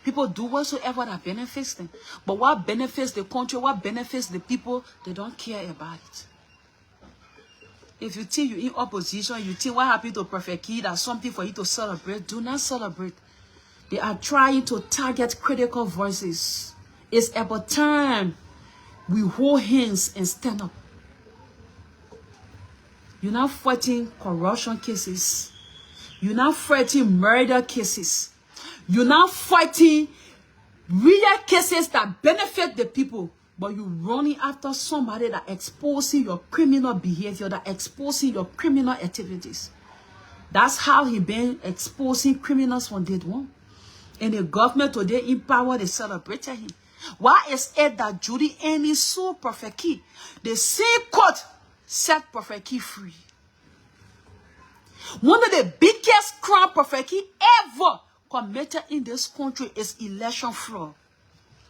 People do whatsoever that benefits them. But what benefits the country, what benefits the people, they don't care about it. If you think you're in opposition, you think what happened to Prophet Key, that's something for you to celebrate, do not celebrate. They are trying to target critical voices. It's about time we hold hands and stand up. You're not fighting corruption cases. You're not fighting murder cases. You're not fighting real cases that benefit the people. But you're running after somebody that exposing your criminal behavior, that exposing your criminal activities. That's how he been exposing criminals from day one. And the government today in power, they celebrated him. Why is it that Judy Annie sued Prophet Key? The same court set Prophet Key free. One of the biggest crime Prophet Key ever committed in this country is election fraud.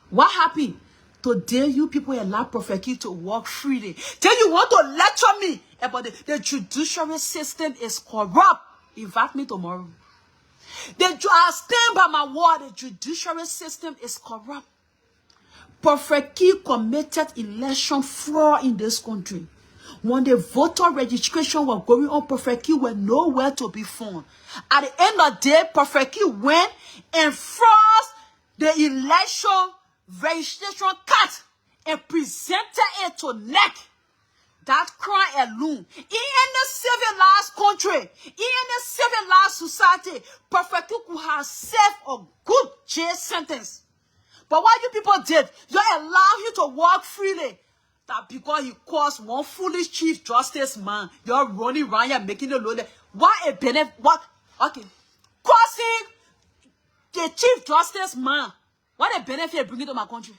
What happened? Today, you people allow Prophet Key to walk freely. Then you want to lecture me about the judiciary system is corrupt. Invite me tomorrow. I stand by my word. The judiciary system is corrupt. Prophet Key committed election fraud in this country. When the voter registration was going on, Prophet Key was nowhere to be found. At the end of the day, Prophet Key went and froze the election registration card and presented it to NEC. That crime alone. In any civilized country, in any civilized society, Prophet Key could have served a good jail sentence. But what you people did, you allowed him to walk freely. That because he caused one foolish chief justice man, you're running around here making a load. What a benefit? What? Okay. Causing the chief justice man. What a benefit bringing to my country?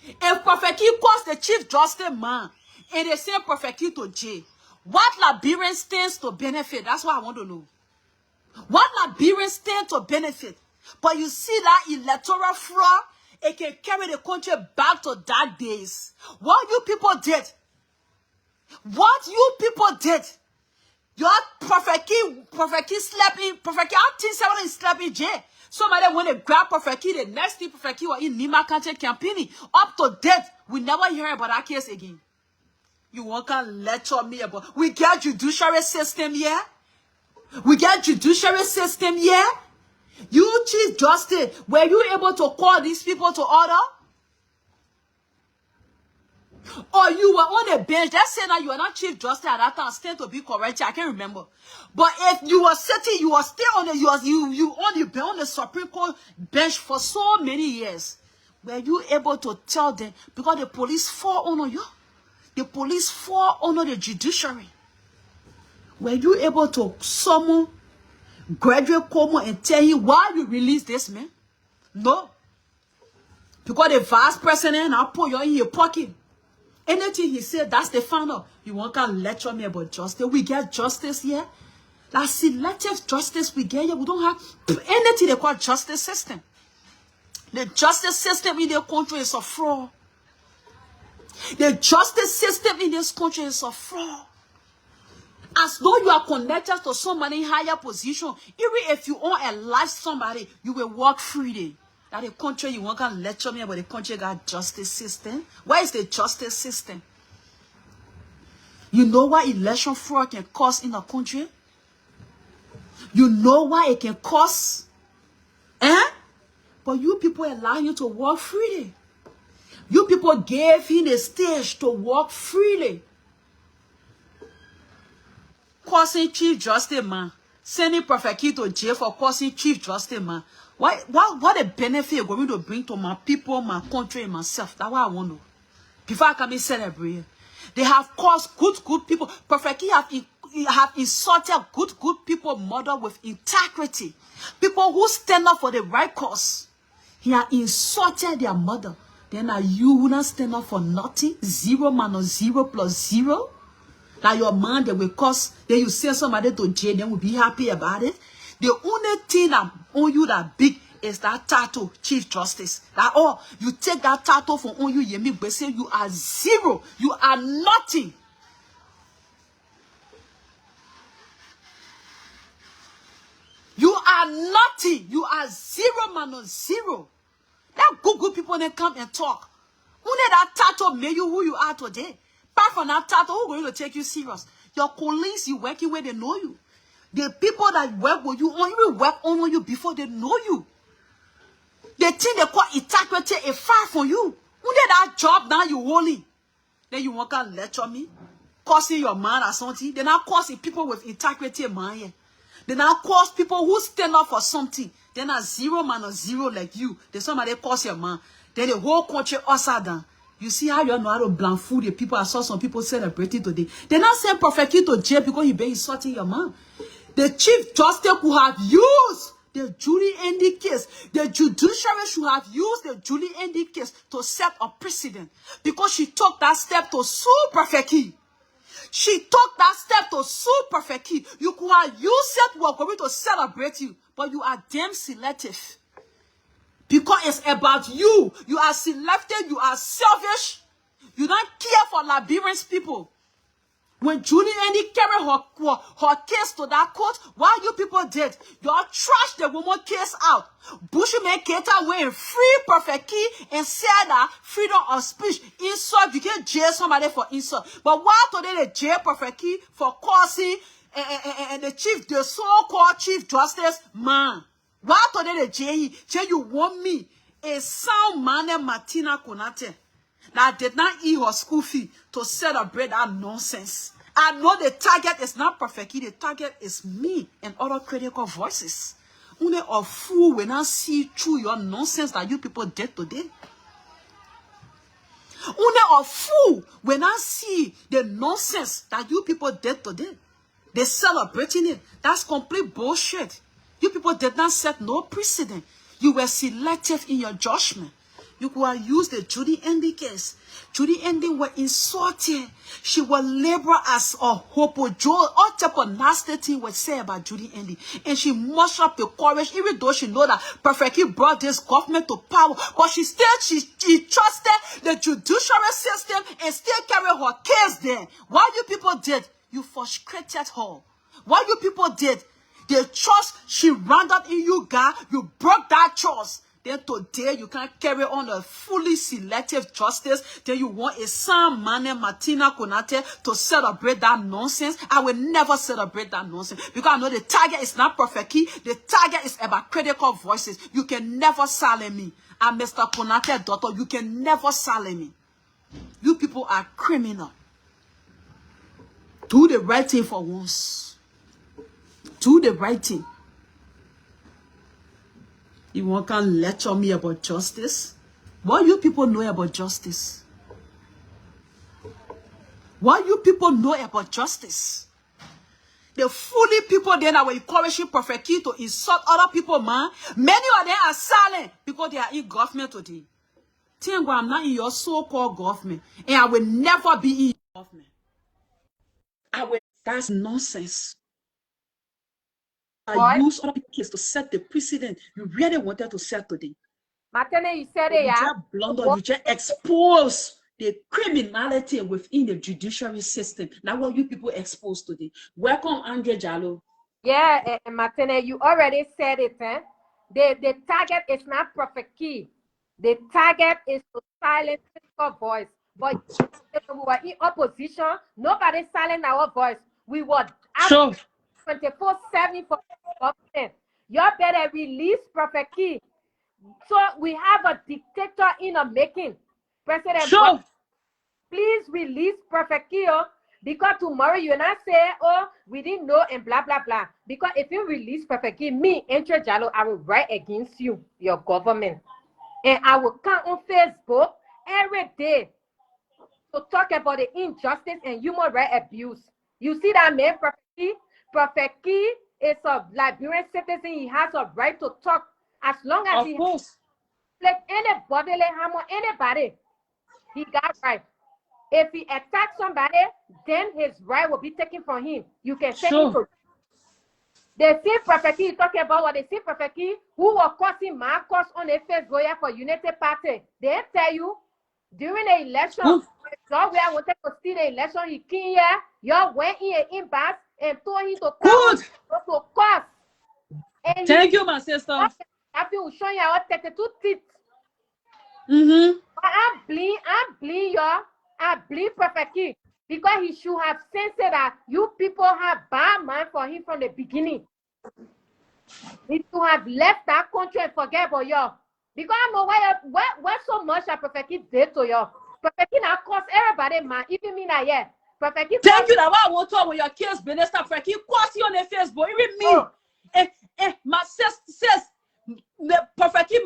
If Prophet Key caused the chief justice man and they send Prophet Key to jail, what Liberian stands to benefit? That's what I want to know. What Liberian stands to benefit? But you see that electoral fraud, it can carry the country back to dark days. What you people did, your Prophet Key slept in, Prophet Key, I think someone slept in jail. Somebody when they grab Prophet Key, the next thing Prophet Key was in Nima County campaigning. Up to date, we never hear about that case again. You want to lecture me about, we get judiciary system here? We get judiciary system here? You Chief Justice, were you able to call these people to order? Or you were on a bench? Let's say now you are not Chief Justice at that time, stand to be corrected. I can't remember. But if you were sitting, you were still on the on the Supreme Court bench for so many years. Were you able to tell them, because the police fall under you? The police fall under the judiciary. Were you able to summon Graduate Como and tell him why you release this man? No. Because the vice president now put you in your pocket. Anything he said, that's the final. You want to lecture me about justice? We get justice here. Like selective justice we get here. We don't have anything they call justice system. The justice system in the country is a fraud. The justice system in this country is a fraud. As though you are connected to somebody in higher position, even if you own a life somebody, you will walk freely. That the country, you want to lecture me about the country got justice system? Where is the justice system? You know what election fraud can cause in a country? You know what it can cause? But you people allow you to walk freely. You people gave him a stage to walk freely. Causing Chief Justice man Sending Prophet Key to jail for causing Chief Justice, man. What a benefit you're going to bring to my people, my country, and myself? That's what I want to. Before I can be celebrated. They have caused good people. Prophet Key have insulted good people, mother with integrity. People who stand up for the right cause. He has insulted their mother. Then are you who not stand up for nothing? 0 minus 0 plus 0? That your man, they will cause, then you send somebody to jail, then will be happy about it. The only thing that on you that big is that title, Chief Justice. That you take that title from on you, Yemi, but say you are 0. You are nothing. You are nothing. You are 0 minus 0. That good people then come and talk. Only that title made you who you are today. Apart from that title, who going to take you serious? Your colleagues you working with, they know you. The people that work with you, only work on you before they know you. They think they call integrity a far from you. Only that job now you holding. Then you want to lecture me, causing your man or something. They now causing people with integrity mind. They now cause people who stand up for something. They're not 0 minus 0 like you. Then somebody calls your man. Then the whole country upside down. You see how you know how to blindfold the people. I saw some people celebrating today. They now send Prophet Key to jail because he been insulting your man. The Chief Justice could have used the Julie Andy case. The judiciary should have used the Julie Andy case to set a precedent. Because she took that step to sue Prophet Key. She took that step to sue Prophet Key. You could have used it, we're going to celebrate you. But you are damn selective. Because it's about you. You are selective. You are selfish. You don't care for Liberians people. When Julie Andy carried her case to that court, what you people did, you all trashed the woman case out. Bushman Keita went and free Prophet Key and said that freedom of speech, insult, you can't jail somebody for insult. But why today they jail Prophet Key for causing and the so-called Chief Justice man? Why today they jail him? Say you want me, a sound man named Matina Konateh, that did not eat her school fee to celebrate that nonsense. I know the target is not Prophet Key, the target is me and other critical voices. Only a fool will not see through your nonsense that you people did today. Only a fool will not see the nonsense that you people did today. They're celebrating it. That's complete bullshit. You people did not set no precedent. You were selective in your judgment. You could have used the Judy Andy case. Judy Andy was insulted. She was labeled as a hopo. All type of nasty thing was said about Judy Andy. And she mustered up the courage, even though she know that Prophet Key brought this government to power. But she trusted the judiciary system and still carried her case there. What you people did, you frustrated her. What you people did, the trust she rounded in you, God, you broke that trust. Then today you can't carry on a fully selective justice. Then you want a son, man, Matina Konateh to celebrate that nonsense. I will never celebrate that nonsense because I know the target is not Prophet Key. The target is about critical voices. You can never silence me. I'm Mr. Konateh daughter. You can never silence me. You people are criminal. Do the right thing for once. Do the right thing. You want to lecture me about justice? What you people know about justice? What you people know about justice? The fully people then that were encouraging Prophet Key to insult other people, man. Many of them are silent because they are in government today. Think I'm not in your so-called government. And I will never be in your government. That's nonsense. I use other people's case to set the precedent you really wanted to set today. Matina, you said it, yeah? You just expose the criminality within the judiciary system. Now what you people exposed today. Welcome, Andre Jallo. Yeah, Matina, you already said it, eh? The target is not Prophet Key. The target is to silence your voice. But we were in opposition. Nobody silenced our voice. We were Sure. 24/7 for government. You better release Prophet Key. So we have a dictator in the making. President, sure. please release Prophet Key. Because tomorrow you not say, oh, we didn't know and blah, blah, blah. Because if you release Prophet Key, me, Entre Jalo, I will write against you, your government. And I will come on Facebook every day to talk about the injustice and human rights abuse. You see that man, Prophet Key? Prophet Key is a Liberian citizen. He has a right to talk as long as he like anybody, like harm on anybody. He got right. If he attacks somebody, then his right will be taken from him. You can say him to. The same Prophet Key talking about what the same Prophet Key who was causing Marcos on the Facebook for United Party. They tell you during the election, y'all where I wanted to see the election, he came here, y'all went in an impasse and told him to come to cost. And thank you, my sister. After we show you our 32 teeth. I blame y'all. I blame Prophet Key because he should have sensed that you people have bad mind for him from the beginning. He should have left that country and forget about y'all. Because I know why so much that Prophet Key did to y'all. Prophet Key now cost everybody man, even me now, yeah. Prophet Key thank you that I won't talk with your kids, minister. Prophet Key cost you on the Facebook, even me. My sister says the Prophet Key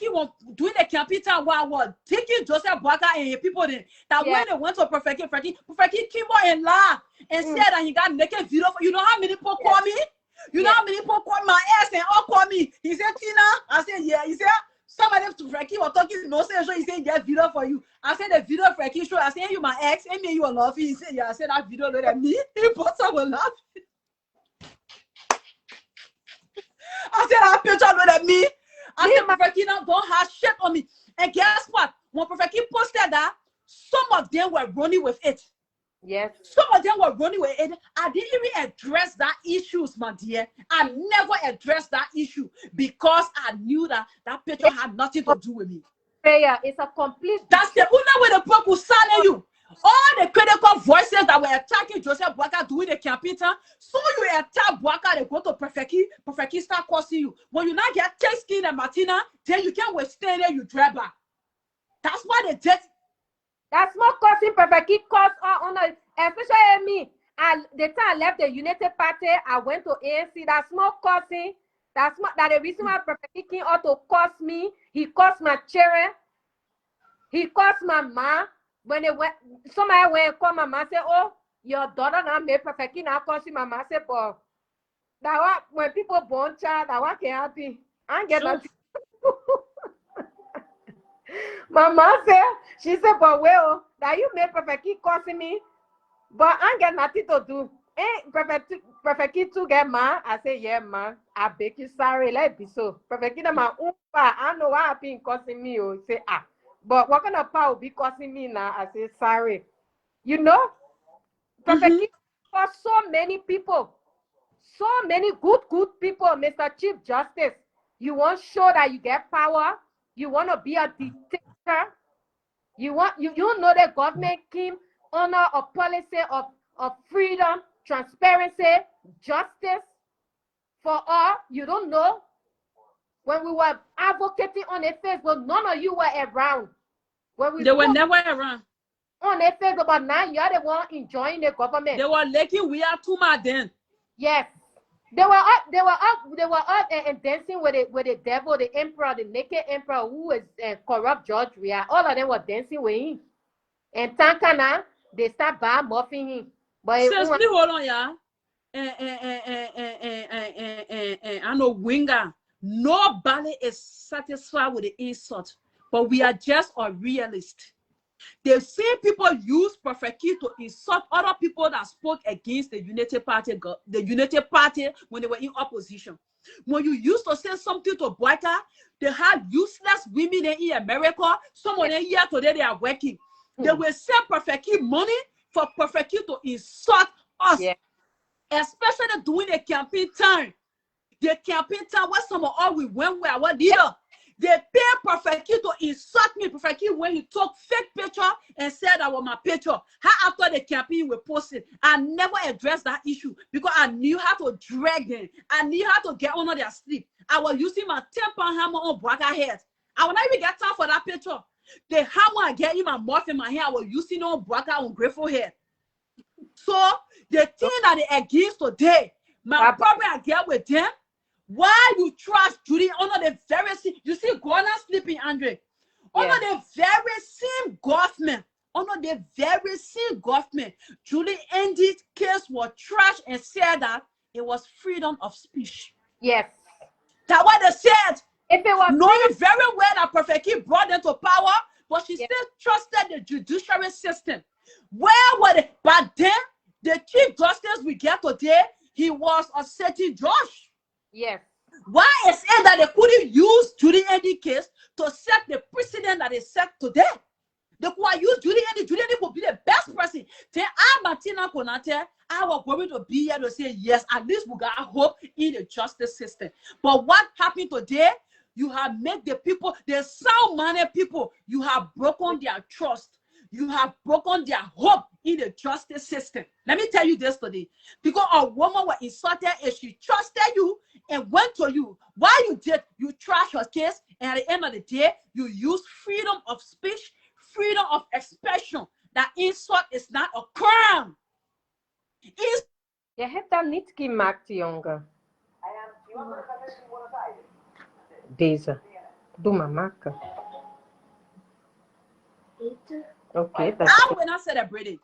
was doing the campaign while taking Joseph Boaka and people that when they went to Prophet Key came out and laughed and said that he got naked video for you know how many people call me? You know how many people call my ass and all call me? He said, Tina, I said, yeah. He said, some of them to Frankie were talking, no say, so he said, get video for you. I said, the video Frankie show, I said, you my ex, and me, you are laughing. He said, yeah, I said, that video look at me. He put someone laughing. I said, that picture look at me. I said, Prophet Key now don't have shit on me. And guess what? When Prophet Key posted that, some of them were running with it. Yes. Some of them were running with it. I didn't even address that issues, my dear. I never addressed that issue because I knew that that picture had nothing to do with me. Prayer is a complete. That's the only way the people silence you. All the critical voices that were attacking Joseph Boaka doing the campaign, so you attack Boaka, they go to Prophet Key start cursing you. When you now get thick skin and Matina, then you can't withstand it, you drag back. That's why they did. That's more causing Prophet Key cause on especially me. The time I left the United Party, I went to ANC. That's more causing. That's the reason why Prophet Key came out to cost me. He cost my children. He cost my mom. When they went, somebody went and called my mom and said, oh, your daughter now made Prophet Key now costing my mom. I said, but that one, when people born child, that one can happen. I ain't get nothing. My mom said, she said, but well, that you made Prophet Key costing me, but I ain't get nothing to do. Eh, Prophet Key to get mad. I say, yeah, man, I beg you sorry, let it be so. Prophet Key, my own part, I know why I've been costing me. Oh, say, but what kind of power will be costing me now? I say, sorry. You know, Prophet Key for so many people, so many good people, Mr. Chief Justice. You want to show that you get power. You want to be a dictator. You know the government came under a policy of freedom, transparency, justice for all. You don't know. When we were advocating on the Facebook, none of you were around. They were never around. On the Facebook, but now you're the one enjoying the government. They were lucky we are too mad then. Yes. They were up and dancing with the devil, the emperor, the naked emperor who is corrupt George Weah. All of them were dancing with him. And Tankana, they start bad muffing him. But seriously, hold on, yeah. I know Winger. Nobody is satisfied with the insult, but we are just a realist. The same people use Prophet Key to insult other people that spoke against the United Party when they were in opposition. When you used to say something to Boaka, they had useless women in America. Some of them here today, they are working. They will send Prophet Key money for Prophet Key to insult us, especially during the campaign time. The campaign time where some of all we went with our leader. They pay Prophet Key to insult me. Prophet Key, when he took fake picture and said that was my picture. How after the campaign we posted, I never addressed that issue because I knew how to drag them. I knew how to get under their sleep. I was using my 10-pound hammer on Boaka head. I would not even get time for that picture. The hammer I get in my mouth in my hair, I was using on Boaka on grateful head. So the thing that they against today, my problem I get with them, why you trust Judy under the very same, you see Ghana sleeping, Andre, under the very same government, Julie ended case was trash and said that it was freedom of speech. Yes. That's what they said. If it was knowing very well that Prophet Key brought them to power, but she still trusted the judiciary system. Where were they? But then, the Chief Justice we get today, he was a certain judge. Yes. Why is it that they couldn't use Judy Andy case to set the precedent that they set today? They could use Judy Andy. Judy Andy would be the best person. Then Matina Konateh, I was going to be here to say, yes, at least we got hope in the justice system. But what happened today? You have made the people, the sound-minded people, you have broken their trust. You have broken their hope in the justice system. Let me tell you this today. Because a woman was insulted and she trusted you and went to you. Why you did? You trash her case, and at the end of the day, you use freedom of speech, freedom of expression. That insult is not a crime. Je hebt dat niet gemaakt, jongen. Deze. Doe maar maken. Okay, that's I will not celebrate it.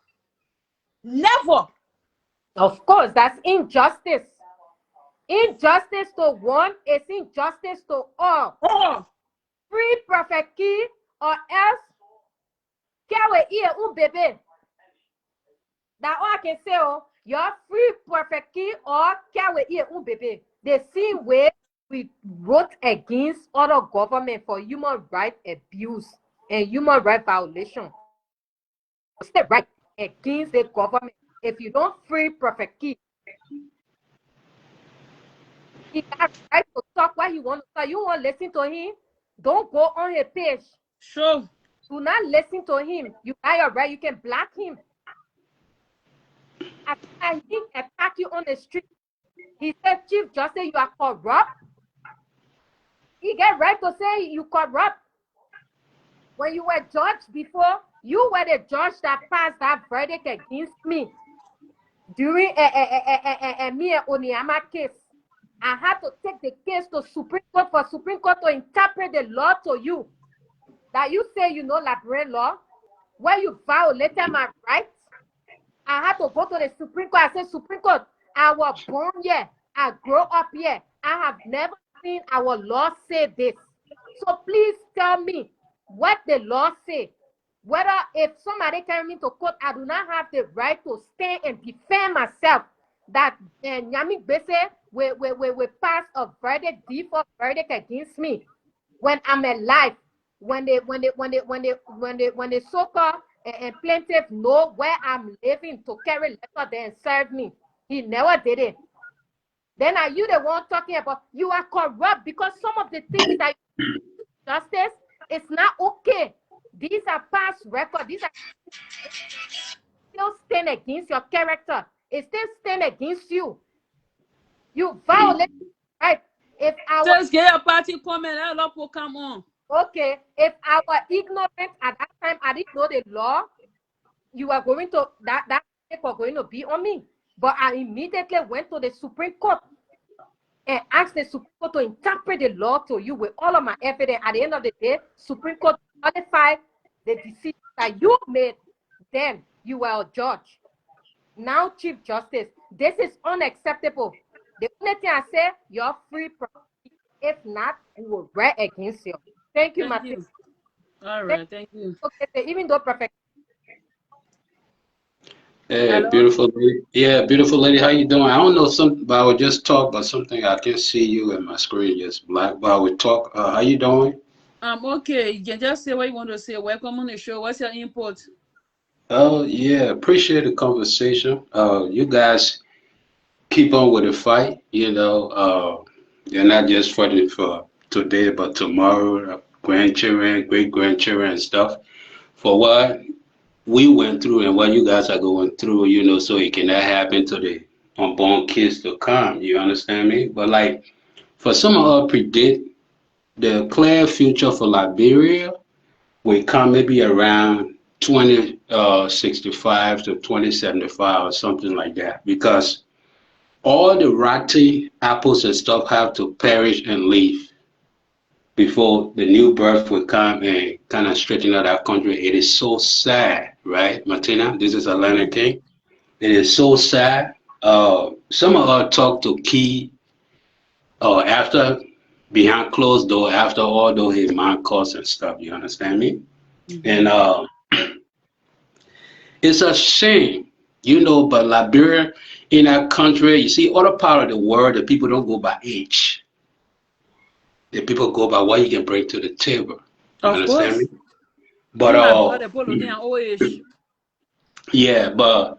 Never. Of course, that's injustice. Injustice to one is injustice to all. Free Prophet Key or else carry here baby. That's all I can say. Oh, you're free Prophet Key or carry here baby. The same way we wrote against other government for human rights abuse and human rights violation. Step right against the government. If you don't free Prophet Key, he got right to talk what he wants to talk. You want to listen to him? Don't go on his page. Sure. Do not listen to him. You got your right. You can block him. After he attack you on the street, he said, Chief Justice, you are corrupt. He get right to say you corrupt. When you were judged before, you were the judge that passed that verdict against me during me and Onyama case. I had to take the case to Supreme Court for Supreme Court to interpret the law to you. That you say you know Liberian law, where you violated my rights. I had to go to the Supreme Court. I said, Supreme Court, I was born here. I grew up here. I have never seen our law say this. So please tell me what the law say. Whether if somebody carry me to court, I do not have the right to stand and defend myself. That Nyami Bese will pass a verdict, default verdict against me when I'm alive. When the so-called and plaintiff know where I'm living to carry letter there and serve me. He never did it. Then are you the one talking about you are corrupt because some of the things that justice is not okay. These are past records. These are still stand against your character. It still stand against you. You violate right. If our just get a party comment, a lot will come on. Okay, if I were ignorant at that time, I didn't know the law, you are going to that was going to be on me. But I immediately went to the Supreme Court and asked the Supreme Court to interpret the law to you with all of my evidence. At the end of the day, Supreme Court nullified the decision that you made. Then you were a judge. Now, Chief Justice, this is unacceptable. The only thing I say, you're free. If not, we will write against you. Thank you, Matina. All right, thank you. Okay, even though perfect. Hey, beautiful lady. Yeah, beautiful lady. How you doing? I don't know something, but I would just talk about something. I can see you and my screen just black. But I would talk. How you doing? Okay. You can just say what you want to say. Welcome on the show. What's your input? Oh yeah, appreciate the conversation. You guys keep on with the fight. You know, you're not just fighting for today, but tomorrow, grandchildren, great grandchildren, and stuff. For what we went through and what you guys are going through, you know, so it cannot happen to the unborn kids to come. You understand me? But like, for some of us predict the clear future for Liberia will come maybe around 2065 to 2075 or something like that, because all the rotten apples and stuff have to perish and leave before the new birth will come and kind of straighten out our country. It is so sad, right, Matina? This is Atlantic King. It is so sad. Some of us talk to Key after behind closed door, after all those his mind calls and stuff. You understand me? And it's a shame, but Liberia in our country, you see, other part of the world, the people don't go by age. The people go by what you can bring to the table. You understand me? But yeah, but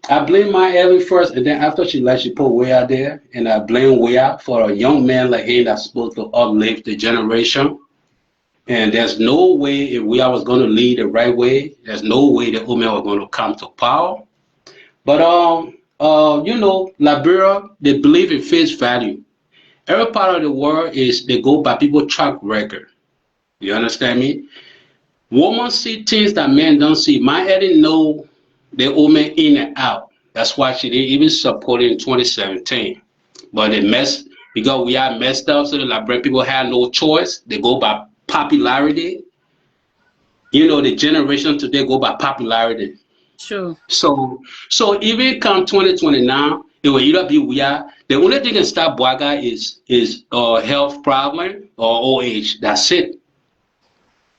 I blame my Ellie first, and then after she left, she put way out there, and I blame way out for a young man like him that's supposed to uplift the generation. And there's no way if we was going to lead the right way, there's no way the women were going to come to power. But Liberia, they believe in face value. Every part of the world they go by people's track record. You understand me? Women see things that men don't see. My head didn't know the woman in and out. That's why she didn't even support it in 2017. But because we are messed up, so the Liberian people have no choice. They go by popularity. The generation today go by popularity. Sure. So even come 2029, it will either be we are. The only thing that stop Bwaga is health problem or old age. That's it.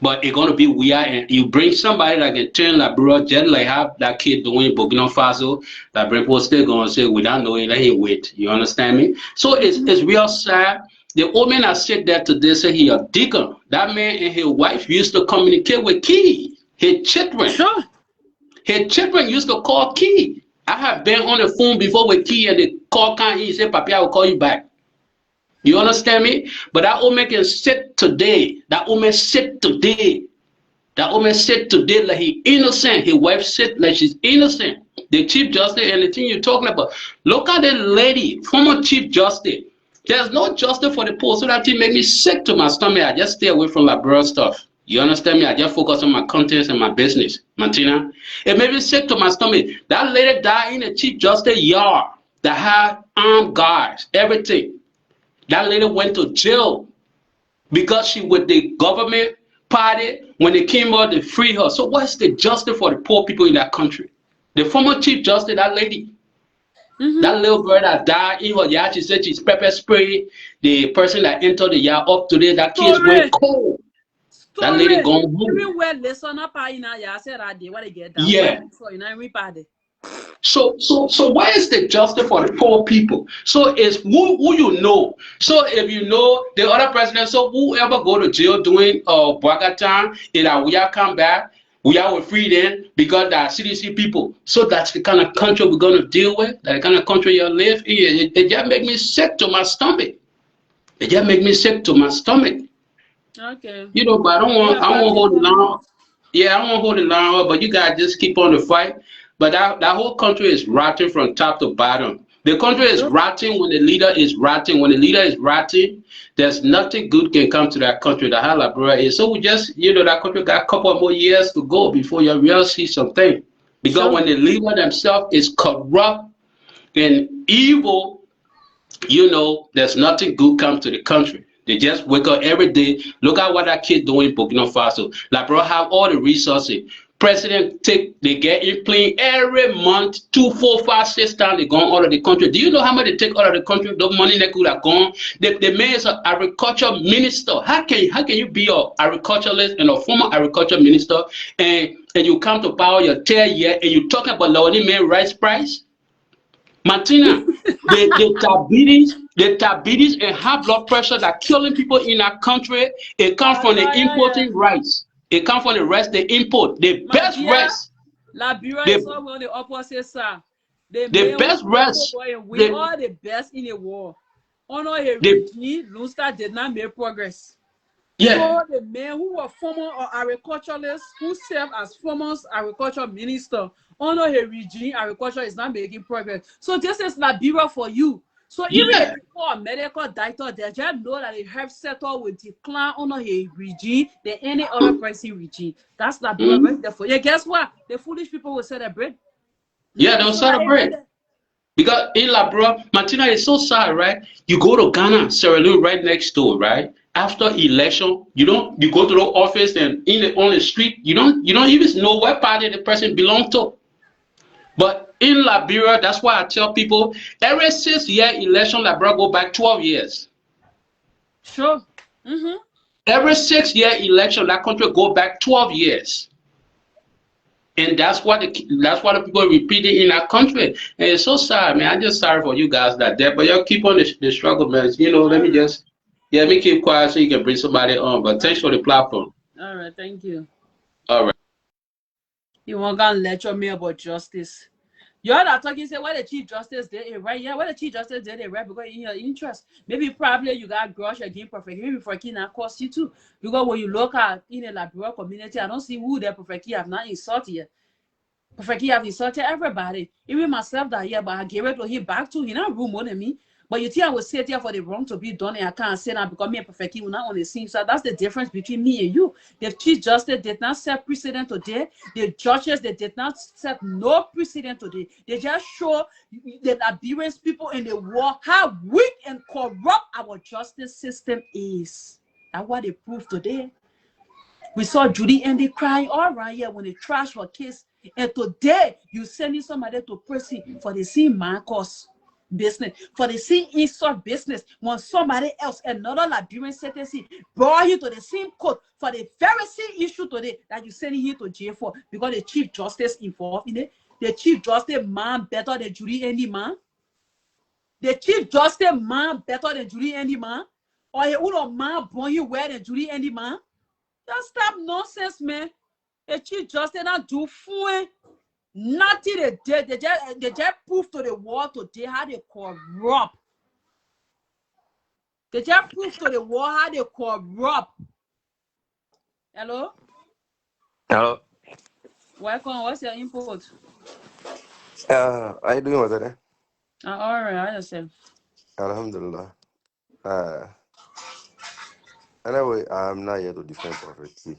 But it's gonna be we are, and you bring somebody that can turn Liberia just like how that kid doing Burkina Faso. Liberia people still gonna say without knowing that he wait. You understand me? So it's real sad. The old man that sit there today say he a deacon. That man and his wife used to communicate with Key. His children. Sure. His children used to call Key. I have been on the phone before with Key and they call Key. He said, Papi, I will call you back. You understand me? But that woman can sit today. That woman sit today. That woman sit today like he innocent. His wife sit like she's innocent. The Chief Justice and the thing you're talking about. Look at the lady, former Chief Justice. There's no justice for the poor. So that thing made me sick to my stomach. I just stay away from Liberia stuff. You understand me? I just focus on my contents and my business. Matina. It made me sick to my stomach. That lady died in the Chief Justice yard that had armed guards, everything. That lady went to jail because she with the government party. When they came out, they free her. So what's the justice for the poor people in that country? The former Chief Justice, that lady. That little girl that died in her yard, she said she's pepper spray. The person that entered the yard up today, that kids went cold. That lady gone home. Yeah. So where is the justice for the poor people? So it's who you know. So if you know the other president, so whoever go to jail doing Bwaga time, either we are come back, we are free then because that CDC people. So that's the kind of country we're gonna deal with, that kind of country you live in. It just make me sick to my stomach. It just make me sick to my stomach. Okay. But I don't want hold it long. Yeah, I don't want to hold it long, but you guys just keep on the fight. But that whole country is rotten from top to bottom. The country is rotten when the leader is rotten. When the leader is rotten, there's nothing good can come to that country. The how Liberia is. So we just, that country got a couple more years to go before you really see something. Because when the leader themselves is corrupt and evil, there's nothing good come to the country. They just wake up every day. Look at what that kid doing in Burkina Faso. Liberia have all the resources. President they get in plane every month, 2, 4, 5, 6 times they gone out of the country. Do you know how much they take out of the country? The money they could have gone. The man is an agriculture minister. How can you be an agriculturalist and a former agriculture minister and you come to power your 10 year and you talking about lowering man rice price? Matina, the diabetes and high blood pressure that killing people in our country, it comes from the importing rice. It comes from the rice they import. The best rice. Liberia is all on the opposite side. The best rice. We are the best in the world. Honor a regime, Lunster did not make progress. Yeah. So the men who were former agriculturalists who served as former agriculture minister, honor a regime, agriculture is not making progress. So this is Liberia for you. So even Yeah. if you call a medical doctor, they just know that the health sector will decline under a regime than any other person regime. That's not bureau right Mhm. there for you. Guess what? The foolish people will celebrate. Yeah, If they'll somebody right celebrate. there, Because bro, Matina is so sad, right? You go to Ghana, Sierra Leone right next door, right? After election, you go to the office and on the street, you don't even know what party the person belong to. But in Liberia, that's why I tell people every 6 year election, Liberia go back 12 years. sure. Mm-hmm. Every 6 year election, that country go back 12 years. And that's what the people repeated in our country. And it's so sad, man. I'm just sorry for you guys that there, but y'all keep on the struggle, man. Let All me right. just let me keep quiet so you can bring somebody on. But thanks for the platform. All right. Thank you. All right. You want to lecture me about justice? You're not talking, say, what the Chief Justice did it right. Yeah, what the Chief Justice did it right because in your interest. Maybe probably you got grudge against perfect. Maybe for not cost you too. Because when you look at in a Liberia community, I don't see who the perfect have not insulted yet. Perfect have insulted everybody. Even myself that year, but I gave it to him back to him. Not room more than me. But you think I would sit here for the wrong to be done and I can't say that because me and perfect will not on the scene. So that's the difference between me and you. The Chief Justice did not set precedent today. The judges, they did not set no precedent today. They just show the Liberian people in the war how weak and corrupt our justice system is. That's what they proved today. We saw Judy and they crying all right here when they trash her case. And today, you sending somebody to prison for the same Marcos business, for the same insult business. When somebody else, another Liberian citizen, brought you to the same court for the very same issue today that you sending him to jail for because the Chief Justice involved in it. The Chief Justice man better than Judy and the man. The Chief Justice man better than Judy and the man. Or a old man born you where than Judy and the man. Just stop nonsense, man. The Chief Justice not do fun. Nothing they did. They just prove to the world today how they corrupt. They just prove to the world how they corrupt. Hello? Hello. Welcome. What's your input? How you doing with that? All right, I just said. Alhamdulillah. Uh, anyway, I'm not here to defend prophecy.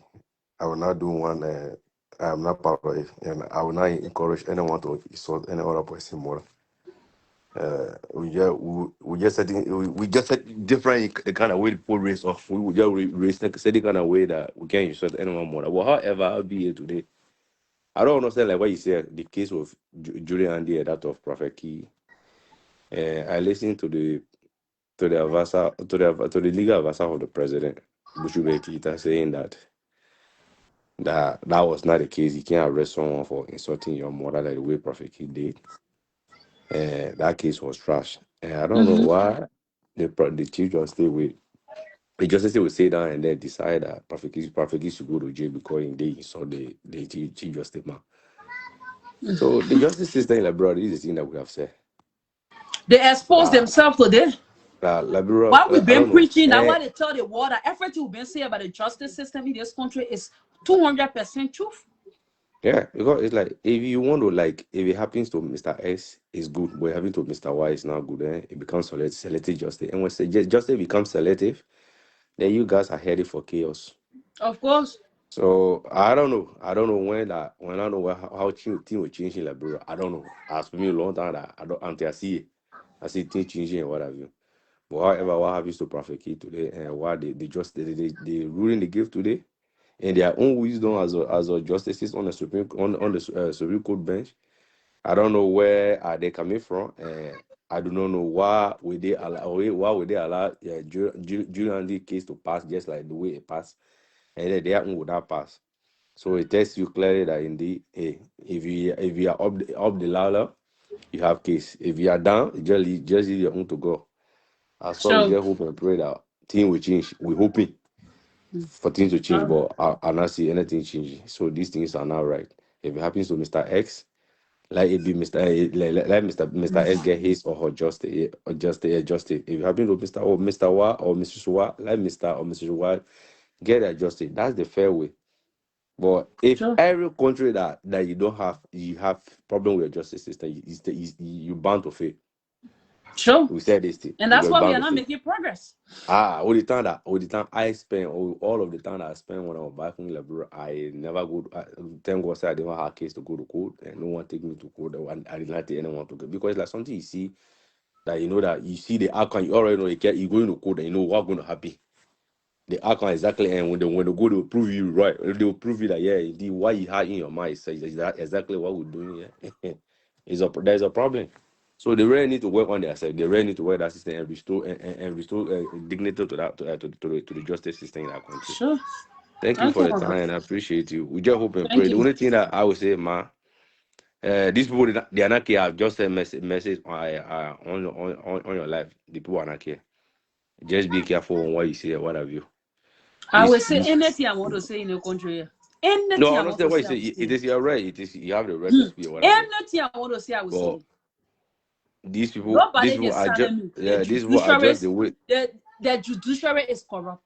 I will not do one. I'm not part of it, and I will not encourage anyone to insult any other person more. We just said we just said different kind of way to put race off. We will just race say the kind of way that we can't insult anyone more. Well, however, I'll be here today. I don't understand like what you said. The case of Julian and that of Prophet Key. I listened to the legal advisor of the president, Bushube Kita, saying that was not the case. You can't arrest someone for insulting your mother like the way Prophet Kid did. And that case was trash. And I don't know Mm-hmm. why the chief justice will the justice will sit down and then decide that Prophet Kid should go to jail because he did insult the chief justice man. So the justice system in Liberia, this is the thing that we have said. They expose That themselves today. Liberia, What we've I been don't know. preaching, that And what they tell the world, that everything we've been saying about the justice system in this country is 200% truth. yeah, because it's like if you want to like if it happens to Mr. X is good, but having to Mr. Y is not good, then it becomes selective justice. And when justice becomes selective, then you guys are headed for chaos. Of course. So I don't know. I don't know when I know how thing will change in Liberia. I don't know. As for me, a long time that I don't until I see things changing and what have you. But however, what happens to Prophet Key today and what the ruling they give today in their own wisdom as a justices on the Supreme Court bench. I don't know where are they coming from. I do not know why would they allow Julian the case to pass just like the way it passed, and then their own would not pass. So it tells you clearly that indeed, if you are up the ladder, you have case. If you are down, just leave your own to go. As well, we So, just hope and pray that things will change. We're hoping for things to change, uh, but I not see anything changing. So these things are not right. If it happens to Mr. X, like it be Mr. Let Mr. S get his or her justice or justice. If it happens to Mr. Y or Mrs. Y, let Mr. or Mrs. Y get their justice. That's the fair way. But if sure. every country that you have problem with your justice system, you bound to fail. Sure. We said this thing. And We that's were why we bound are to not say. making progress. All the time I spend, all of the time that I spend when I was back from Liberia, I never go. Thank God, say I didn't have a case to go to court, and no one take me to court. I did not take anyone to go because it's like something you see that you know that you see the outcome, you already know you going to court and you know what's going to happen. The outcome exactly, and when they go, they will prove you right. They will prove you that yeah, indeed, what you had in your mind is that exactly what we're doing here. There's a problem. So they really need to work on themselves. They really need to work that system and restore dignity to that to the justice system in that country. Sure. Thank you for Okay, the my time, brother. and I appreciate you. We just hope and Thank pray. The you. only thing that I would say, ma, these people they are not care. I've just sent message on your life. The people are not care. Just be careful on what you say. What have you? I will This say this. anything I want to say in the country. No, Anything I I want to understand what you say, I say. will It say. is your right. It is you have the right to speak. What have you? Anything I want to say, I will But say. these Nobody can people are just silence me. yeah. These people are just the way. The judiciary is corrupt.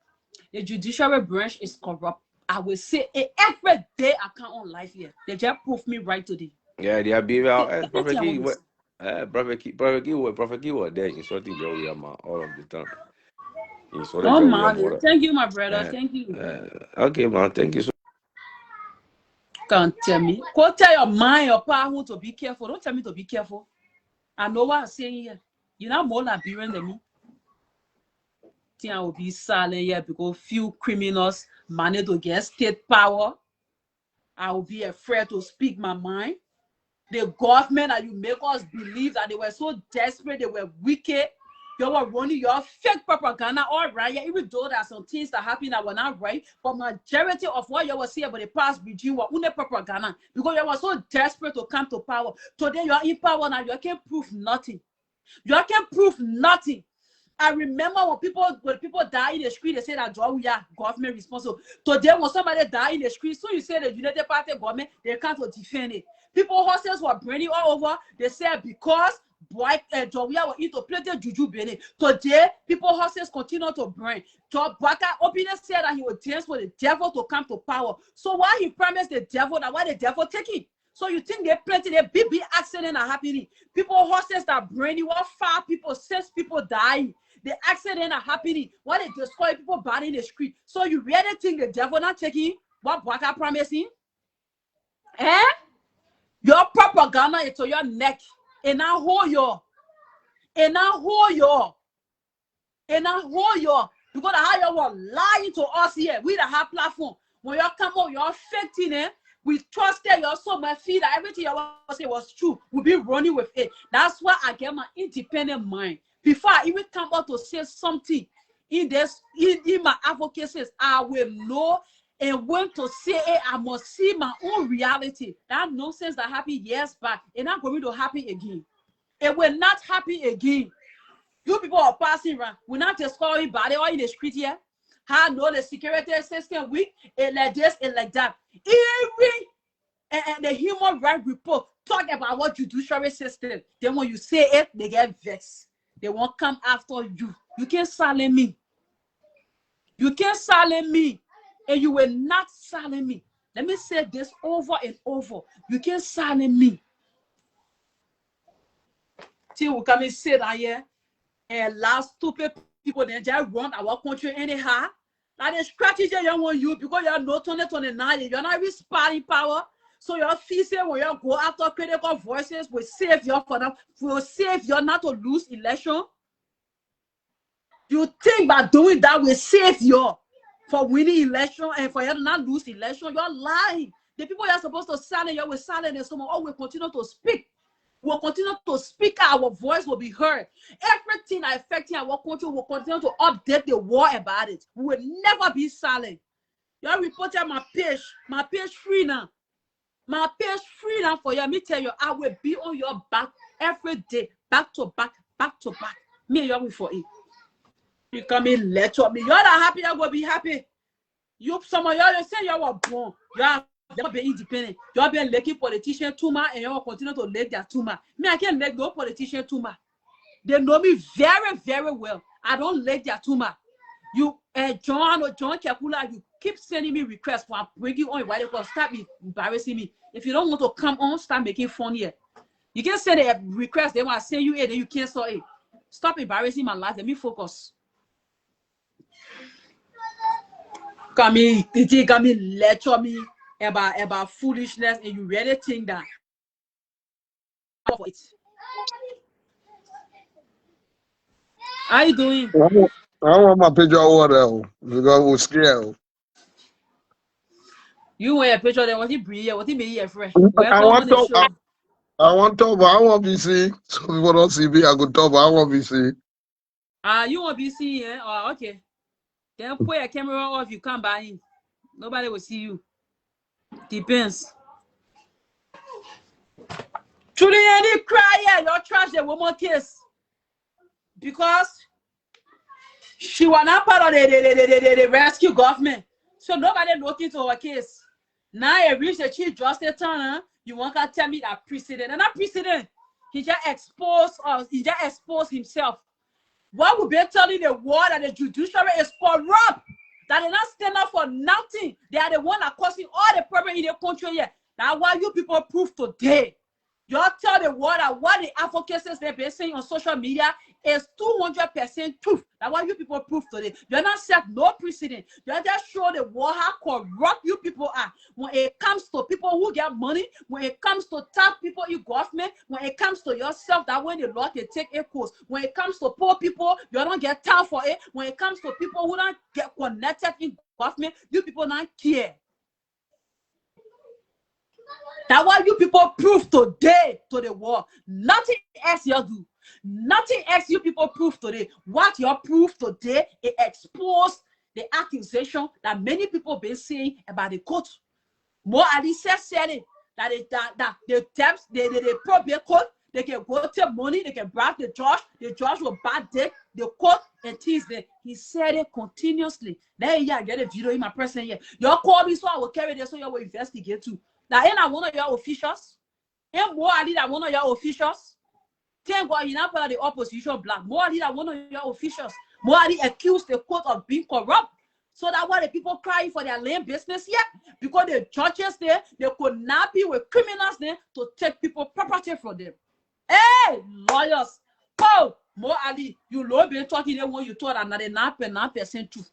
The judiciary branch is corrupt. I will say it every day I count on life here. They just prove me right today. Yeah, they are behaving. Say Prophet anything I Key, want to what? say. Prophet Key was there insulting John William all of the time. He insulted Oh John William. man, thank you, my brother. Uh, Thank you. okay, man. Thank you so. Can't tell me. Go tell your mind, your power to be careful. Don't tell me to be careful. I know what I'm saying here. You're not more Liberian than me. I will be silent here because few criminals manage to get state power. I will be afraid to speak my mind. The government that you make us believe that they were so desperate, they were wicked. You were running your fake propaganda, all right. Yeah, even though there are some things that happen that were not right, but majority of what you were saying about the past regime were only propaganda because you were so desperate to come to power. Today you are in power now, you can't prove nothing. You can't prove nothing. I remember when people die in the street, they say that we are government responsible. Today, when somebody die in the street, so you say the United Party government, they can't defend it. People horses were burning all over. They said because Jawia were into play juju burning. Today, people horses continue to burn. Baka openly said that he would dance for the devil to come to power. So why he promised the devil that why the devil take it? So you think they plenty, they big accident are happening. People horses that burning, what 5 people, 6 people dying. The accident are happening. Why they destroy people bad in the street. So you really think the devil not taking what Baka promising? Eh? Your propaganda is to your neck. And now hold your. And now hold your. And now hold your. Because how you were lying to us here. We the high platform. When you come out, you're affecting it. We trusted your soul, my feet, that everything you say was true. We'll be running with it. That's why I get my independent mind. Before I even come out to say something in my advocacies, I will know and when to say it, I must see my own reality. That nonsense that happened years back, it's not going to happen again. It will not happen again. You people are passing around. We're not just calling body or in the street here. How know the security system weak, and like this and like that. Every and the human rights report talk about what judiciary system. Then when you say it, they get vexed. They won't come after you. You can't silence me. You can't silence me. And you will not silence me. Let me say this over and over. You can't silence me. Till we come and sit here and last stupid people then just run our country anyhow. Like the strategy you want you because you're not 2029, you're not even sparring power. So your fee say when you go after critical voices will save you for now, will save you not to lose election. You think by doing that will save you for winning election and for you to not lose election? You're lying. The people you're supposed to silence, you will silence and someone will continue to speak. We'll continue to speak, our voice will be heard. Everything affecting our country will continue to update the war about it. We will never be silent. You reported my page free now. My page free now for you. Let me tell you, I will be on your back every day, back to back, back to back. Me and you will for it. You come in, lecture me. You're not happy, I will be happy. You some of you say you were born. You have never been independent. You have been making politician too much and you will continue to let that too much. Me, I can't let no politician too much. They know me very, very well. I don't let that too much. You John Kekula, you keep sending me requests for bringing on why they will stop embarrassing me. If you don't want to come on, start making fun here. You can send a request, they want to send you it, then you cancel it. Stop embarrassing my life. Let me focus. Come lecture me about foolishness, and you really think that for it. How you doing? I want my picture of water because we're scared. You want a picture there? What he breathe? What he made here, friend? I Welcome want on the to show. I want to but I want to be seen. So people don't see me, I could talk, but I want to be seen. You want to be seen, eh? Oh, okay. Then put your camera off, you come by in. Nobody will see you. Depends. Truly, any cry here, your trash the woman case. Because she was not part of the rescue government. So nobody looked into her case. Now it reached the chief justice turn, you want to tell me that precedent. And that precedent, he just exposed us, he just exposed himself. What would be telling the world that the judiciary is corrupt? That they not stand up for nothing. They are the one that causing all the problem in the country here. That's why you people prove today. Y'all tell the world that what the advocates they've been saying on social media is 200% truth. That's why you people prove today. You're not set no precedent. You just show the world how corrupt you people are. When it comes to people who get money, when it comes to tap people in government, when it comes to yourself, that when the law can take a course. When it comes to poor people, you don't get time for it. When it comes to people who don't get connected in government, you people don't care. That's why you people prove today to the world. Nothing else you do. Nothing else you people prove today. What you prove today, it exposed the accusation that many people been saying about the court. More Alicia said it that the debts, they probate court, they can go take money, they can bribe the judge will bad debt, the court and tease them. He said it continuously. There you get a video in my person here. You call me so I will carry this so you will investigate too. That ain't one of your officials. Ain't more than one of your officials. Thank God you not part of the opposition black. More than one of your officials. More than accused the court of being corrupt. So that's why the people crying for their land business yet. Because the judges there, they could not be with criminals there to take people property from them. Hey, lawyers. Oh, Mo Ali, you know been talking there when you thought another 9% truth.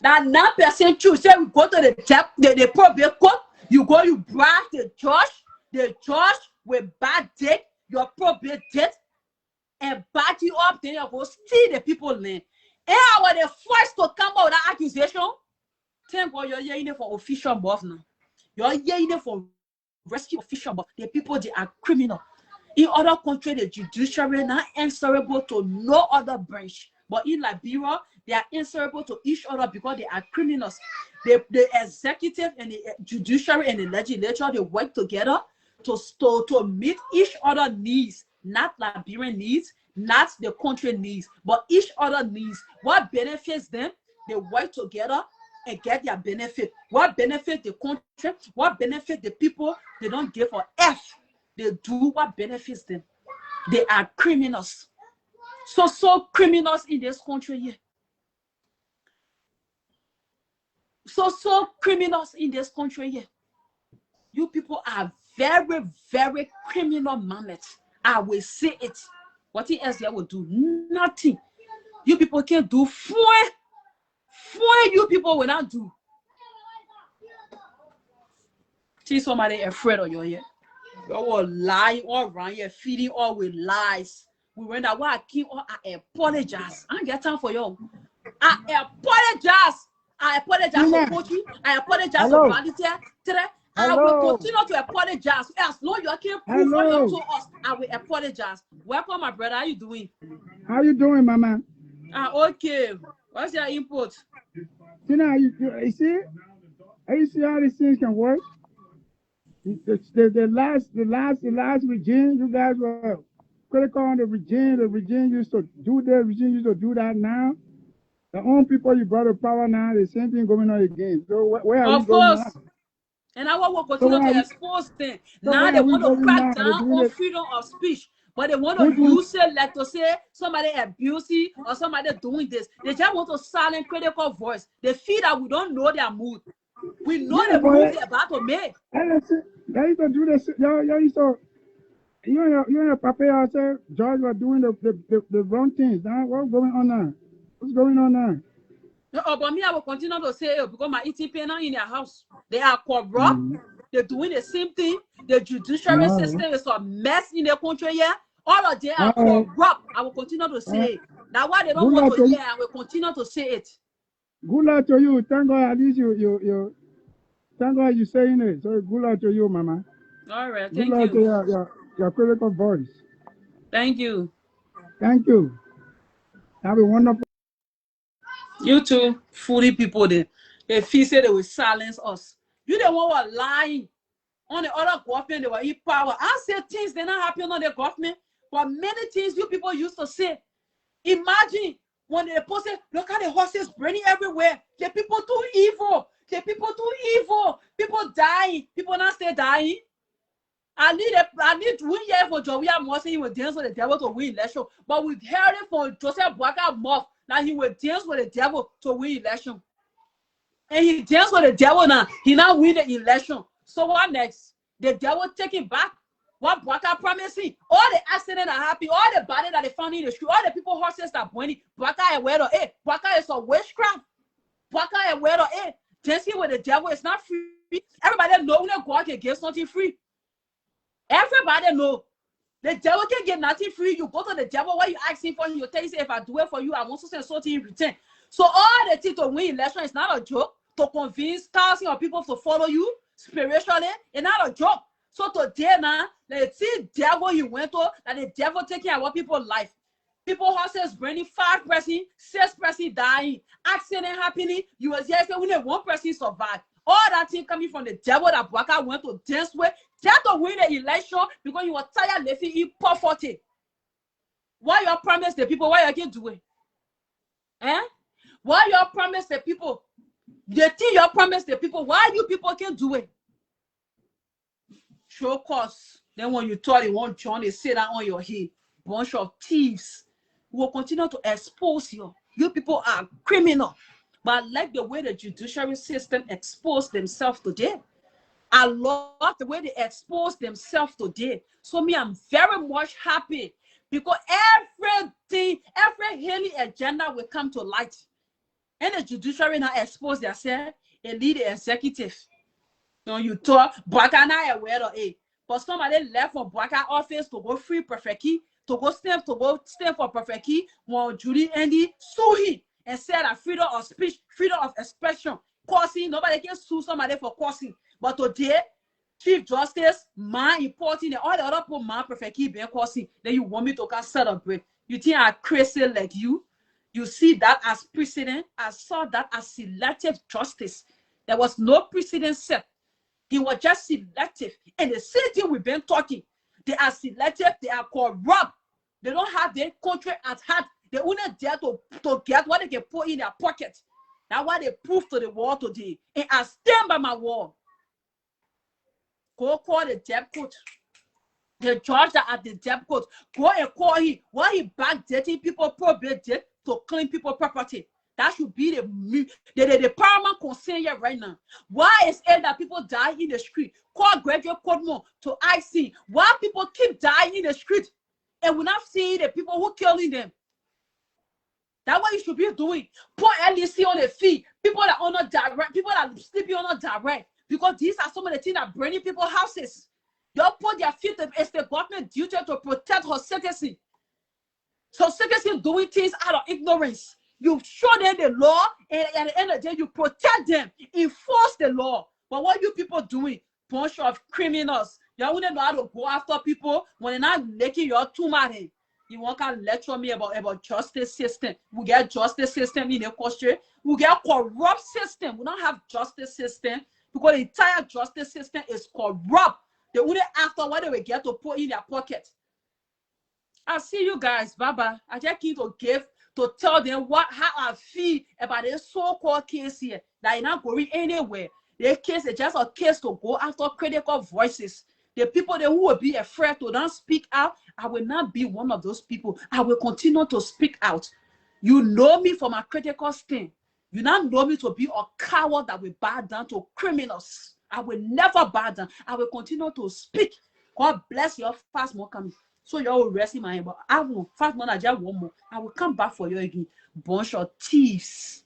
That 9% truth. Say we go to the probate court, you go, you bribe the judge with bad debt, your probate debt, and back you up, then you go steal the people land. And I was the first to come out with that accusation. Thank God you're hearing it for official boss now. You're hearing it for rescue official boss. The people, they are criminal. In other countries, the judiciary not answerable to no other branch. But in Liberia, they are answerable to each other because they are criminals. The executive and the judiciary and the legislature, they work together to meet each other's needs, not Liberian needs, not the country needs, but each other needs. What benefits them, they work together and get their benefit. What benefits the country, what benefits the people, they don't give a F. They do what benefits them. They are criminals. So criminals in this country here. So criminals in this country here. You people are very, very criminal minded. I will say it. What else they will do? Nothing. You people can't do four you people will not do. See somebody afraid of you here. You all lying all around here, feeding all with lies. We went that why I keep all I apologize. I don't get time for you. I apologize for coaching. I apologize for volunteer. I will continue to apologize. As long as you can't prove what you told us, I will apologize. Welcome, my brother. How you doing? How you doing, mama? Okay. What's your input? You know, you see? You see how these things can work? The last regime, you guys were critical on the regime. The regime used to do this, regime used to do that now. The own people you brought to power now, the same thing going on again. So where are we going now? And I will continue to expose them. Now they want to crack down on freedom of speech. But they want to use it like to say somebody abusing or somebody doing this. They just want to silence critical voice. They feel that we don't know their mood. We know the move they're about to make. Y'all used to do this. Y'all used to You and your papa yourself, George was doing the wrong things. Now what's going on now? What's going on now? No, but me, I will continue to say it because my eating pain in their house. They are corrupt. Mm-hmm. They're doing the same thing. The judiciary All system is a mess in the country here. All of them are right. corrupt. I will continue to All right. say it. That's why they don't Good want luck to to hear. you. I will continue to say it. Good luck to you. Thank God at least you thank God you saying it. So good luck to you, Mama. All right. Good Thank luck to you. your critical voice. Thank you. Thank you. Have a wonderful. You two fully people, they feel say they will silence us. You the one who are lying. On the other government, they were in power. I say things they not happen on the government, but many things you people used to say. Imagine when they posted, look at the horses burning everywhere. The people too evil. The people too evil. People dying. People not stay dying. I need 1 year for Joey Mossy. He will dance with the devil to win election. But we heard it from Joseph Boaka Moff that he will dance with the devil to win election. And he danced with the devil now. He now win the election. So what next? The devil taking back what Boaka promising. All the accidents that happen, all the body that they found in the street, all the people horses that burning. Boaka and where to it. Boaka is a witchcraft. Boaka and where to it. Dancing with the devil is not free. Everybody know when God can give something free. Everybody know. The devil can get nothing free. You go to the devil, what you asking for, he'll tell you, say, if I do it for you, I want to send something in return. So all the things to win election is not a joke. To convince thousands of people to follow you spiritually, it's not a joke. So today now, the devil you went to, that the devil taking away people's life. People horses burning, 5 person, 6 person dying, accident happening. You was here saying only 1 person survived. All that thing coming from the devil that Boaka went to dance with, just to win the election because you were tired living in poverty. Why you promise the people? Why you can do it? Eh? Why you promise the people? The thing you promise the people, why you people can't do it? Show cause. Then when you thought you want John, they say that on your head. Bunch of thieves. We will continue to expose you. You people are criminal. But I like the way the judiciary system exposed themselves today. I love the way they expose themselves today. So me, I'm very much happy because everything, every hidden agenda will come to light. And the judiciary now expose themselves and lead the executive. You talk, Boaka now aware of it. But somebody left from Boaka office to go free prefect key, to go stand for prefect key, when Judy Andy sue him and said that freedom of speech, freedom of expression, causing, nobody can sue somebody for causing. But today, Chief Justice, man importing and all the other people, man prefect key being causing, then you want me to come celebrate. You think I'm crazy like you? You see that as precedent. I saw that as selective justice. There was no precedent set. He was just selective. And the same thing we've been talking. They are selective. They are corrupt. They don't have their country at heart. They only dare to get what they can put in their pocket. That's why they prove to the world today. And I stand by my word. Go call the debt court. The judge that at the debt court. Go and call him. Why he backdating people, probate debt to claim people property. That should be the paramount concern here right now. Why is it that people die in the street? Call Gregory Codmore to IC. Why people keep dying in the street? And we're not seeing the people who killing them. That's what you should be doing. Put LEC on the feet. People that are not direct, people that are sleeping on not direct. Because these are some of the things that burning people's houses. They put their feet up. It's the government duty to protect her citizen. So citizens doing things out of ignorance. You show them the law, and at the end of the day, you protect them, enforce the law. But what you people doing? Bunch of criminals. You wouldn't know how to go after people when they're not making you too mad. You want to lecture me about justice system. We get justice system in the country. We get corrupt system. We don't have justice system because the entire justice system is corrupt. They only after what they will get to put in their pocket. I see you guys. Bye-bye. I just need to tell them how I feel about this so-called case here. That is not going anywhere. The case is just a case to go after critical voices. The people who will be afraid to not speak out, I will not be one of those people. I will continue to speak out. You know me for my critical stand. You not know me to be a coward that will bow down to criminals. I will never bow down. I will continue to speak God bless your fast more coming. So you will rest in my hand. But I will fast more than just one more. I will come back for you again. Bunch of thieves.